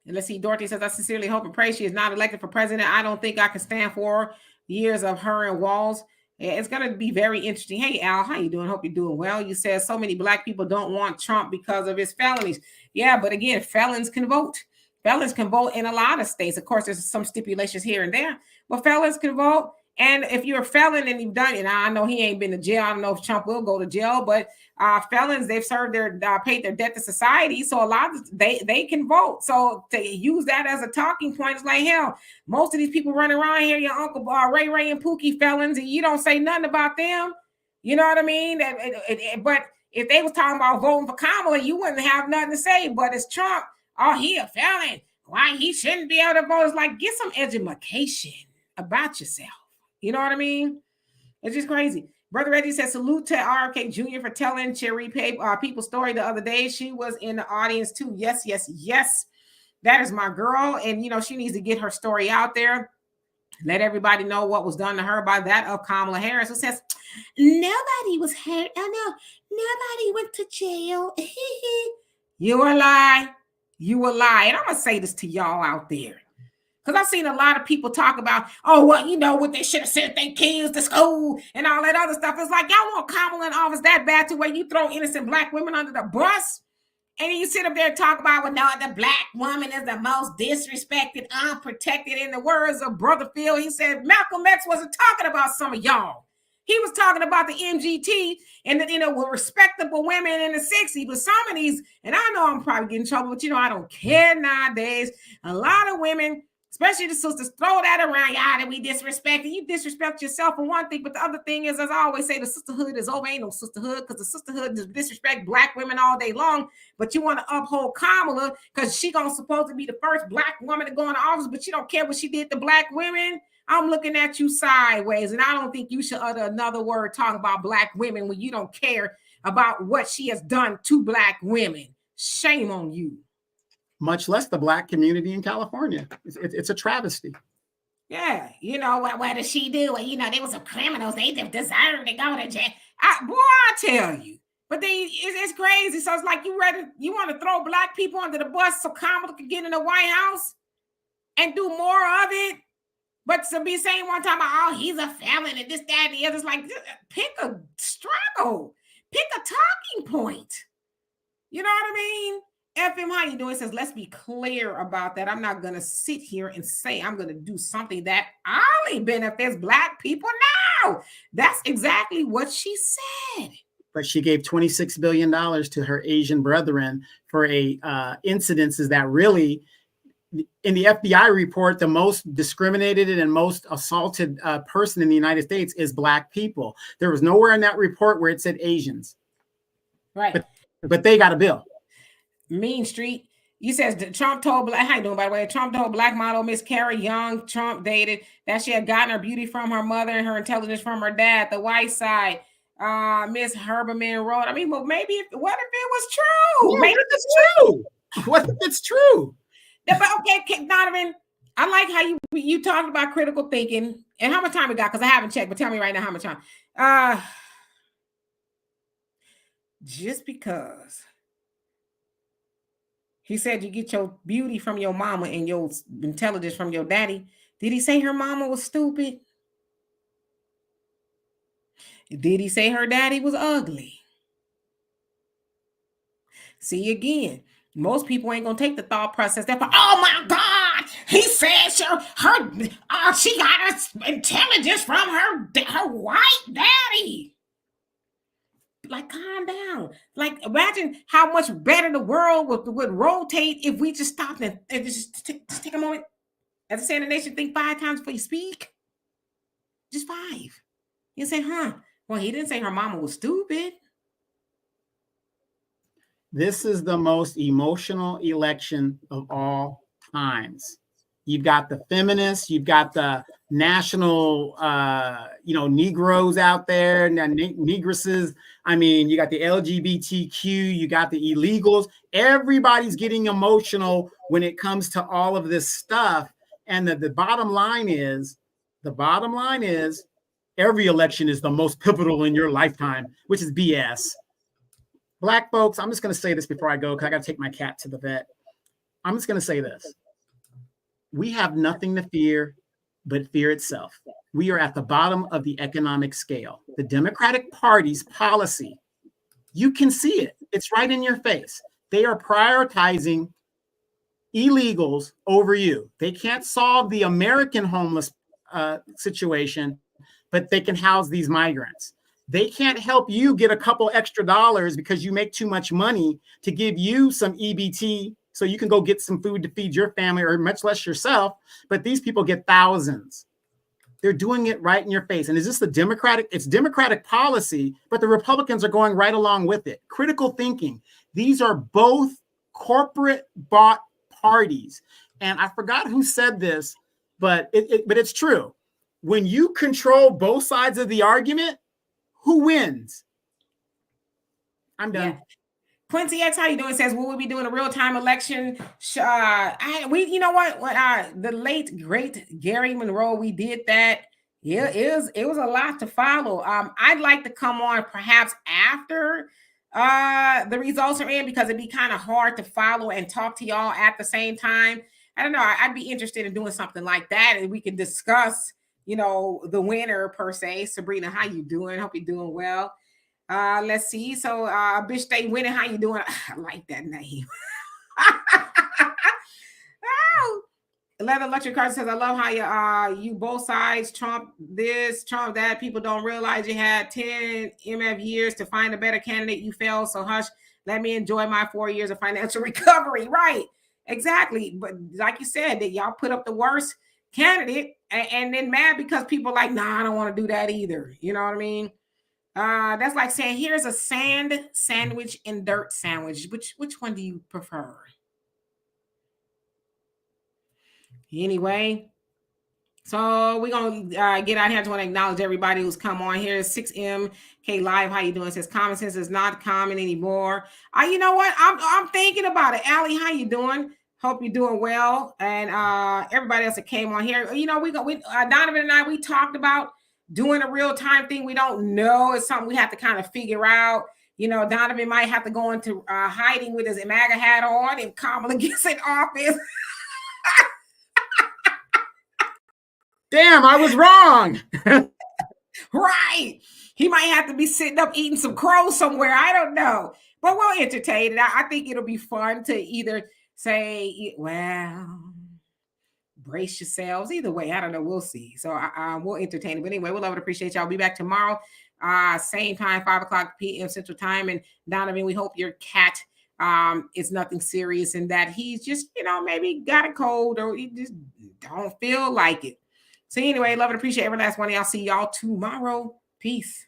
let's see. Dorothy says, I sincerely hope and pray she is not elected for president. I don't think I can stand for years of her and Walls. It's going to be very interesting. Hey, Al, how you doing? Hope you're doing well. You said so many Black people don't want Trump because of his felonies. Yeah, but again, felons can vote. Felons can vote in a lot of states. Of course, there's some stipulations here and there, but felons can vote. And if you're a felon and you've done it, and I know he ain't been to jail. I don't know if Trump will go to jail, but felons, they've served paid their debt to society. So a lot of they can vote. So to use that as a talking point, it's like, hell, most of these people running around here, your Uncle Ray and Pookie felons, and you don't say nothing about them. You know what I mean? But if they was talking about voting for Kamala, you wouldn't have nothing to say. But it's Trump. Oh, he a felon. Why he shouldn't be able to vote? It's like, get some education about yourself. You know what I mean? It's just crazy. Brother Reggie said, salute to RFK Jr. for telling Cherry people's story the other day. She was in the audience too. Yes, yes, yes. That is my girl. And, you know, she needs to get her story out there. Let everybody know what was done to her by that of Kamala Harris, who says, nobody was hurt. Oh, no, nobody went to jail. You a lie. You a lie. And I'm going to say this to y'all out there. Because I've seen a lot of people talk about, oh, well, you know what they should have sent their kids to school and all that other stuff. It's like, y'all want Kamala in office that bad to where you throw innocent Black women under the bus? And then you sit up there and talk about, well, no, the Black woman is the most disrespected, unprotected. In the words of Brother Phil, he said, Malcolm X wasn't talking about some of y'all. He was talking about the MGT and the, were respectable women in the 60s. But some of these, and I know I'm probably getting in trouble, but I don't care nowadays. A lot of women, especially the sisters, throw that around. Yeah, that we disrespect. You disrespect yourself for one thing, but the other thing is, as I always say, the sisterhood is over. Ain't no sisterhood, because the sisterhood disrespect Black women all day long. But you want to uphold Kamala because she gonna supposed to be the first Black woman to go into office, but you don't care what she did to Black women. I'm looking at you sideways, and I don't think you should utter another word talking about Black women when you don't care about what she has done to Black women. Shame on you. Much less the Black community in California. It's a travesty. Yeah, what did she do? Well, they were some criminals. They deserve to go to jail. I tell you. But then it's crazy. So it's like you want to throw Black people under the bus so Kamala could get in the White House and do more of it. But to be saying one time, oh, he's a felon and this, that, and the other, it's like, pick a struggle. Pick a talking point. You know what I mean? FM, how you doing? Says, let's be clear about that. I'm not going to sit here and say I'm going to do something that only benefits Black people. No, that's exactly what she said. But she gave $26 billion to her Asian brethren for incidences that really, in the FBI report, the most discriminated and most assaulted person in the United States is Black people. There was nowhere in that report where it said Asians. Right. But they got a bill. Mean Street. You says Trump told Black, how you doing, by the way? Trump told Black model Miss Carrie Young Trump dated that she had gotten her beauty from her mother and her intelligence from her dad, the white side. Miss Herberman wrote, I mean, well, maybe what if it was true? Yeah, maybe it's true. What if it's true? Yeah, but okay, Donovan, I like how you talked about critical thinking and how much time we got, because I haven't checked, but tell me right now how much time. Just because he said you get your beauty from your mama and your intelligence from your daddy, did he say her mama was stupid? Did he say her daddy was ugly? See, again, most people ain't gonna take the thought process that, oh my God, he said she got her intelligence from her white daddy. Like, calm down. Like, imagine how much better the world would rotate if we just stopped and just take a moment. As a saying, the nation, think 5 times before you speak. Just 5. You say, well, he didn't say her mama was stupid. This is the most emotional election of all times. You've got the feminists, you've got the national, Negroes out there, negresses. I mean, you got the LGBTQ, you got the illegals. Everybody's getting emotional when it comes to all of this stuff. And the bottom line is, every election is the most pivotal in your lifetime, which is BS. Black folks, I'm just going to say this before I go, because I got to take my cat to the vet. I'm just going to say this. We have nothing to fear but fear itself. We are at the bottom of the economic scale. The Democratic Party's policy, you can see it. It's right in your face. They are prioritizing illegals over you. They can't solve the American homeless situation, but they can house these migrants. They can't help you get a couple extra dollars because you make too much money to give you some EBT so you can go get some food to feed your family, or much less yourself. But these people get thousands. They're doing it right in your face. And is this it's Democratic policy, but the Republicans are going right along with it. Critical thinking. These are both corporate bought parties. And I forgot who said this, but it's true. When you control both sides of the argument, who wins? I'm done. Yeah. Quincy X, how you doing? Says, will we be doing a real-time election? You know what? The late great Gary Monroe, we did that. Yeah, it was a lot to follow. I'd like to come on perhaps after the results are in, because it'd be kind of hard to follow and talk to y'all at the same time. I don't know. I'd be interested in doing something like that, and we can discuss, the winner per se. Sabrina, how you doing? Hope you're doing well. Let's see. So, bitch, stay winning. How you doing? I like that name. Oh. Leather Luxury Card says, I love how you both sides, Trump this, Trump that. People don't realize you had 10 MF years to find a better candidate. You failed. So hush, let me enjoy my 4 years of financial recovery. Right. Exactly. But like you said, that y'all put up the worst candidate and then mad because people like, nah, I don't want to do that either. You know what I mean? That's like saying, here's a sand sandwich and dirt sandwich. Which one do you prefer? Anyway, so we're going to get out here. I just want to acknowledge everybody who's come on here. 6MK Live, how you doing? It says, common sense is not common anymore. You know what? I'm thinking about it. Allie, how you doing? Hope you're doing well. And everybody else that came on here. Donovan and I, we talked about doing a real-time thing. We don't know. It's something we have to kind of figure out. Donovan might have to go into hiding with his MAGA hat on and Kamala gets in office. Damn, I was wrong. Right. He might have to be sitting up eating some crow somewhere. I don't know. But we'll entertain it. I think it'll be fun to either say, well, brace yourselves. Either way, I don't know. We'll see. So we'll entertain it. But anyway, we'll love and appreciate y'all. Be back tomorrow, same time, 5 o'clock p.m. Central Time. And Donovan, we hope your cat is nothing serious and that he's just, maybe got a cold or he just don't feel like it. So anyway, love and appreciate every last one of y'all. See y'all tomorrow. Peace.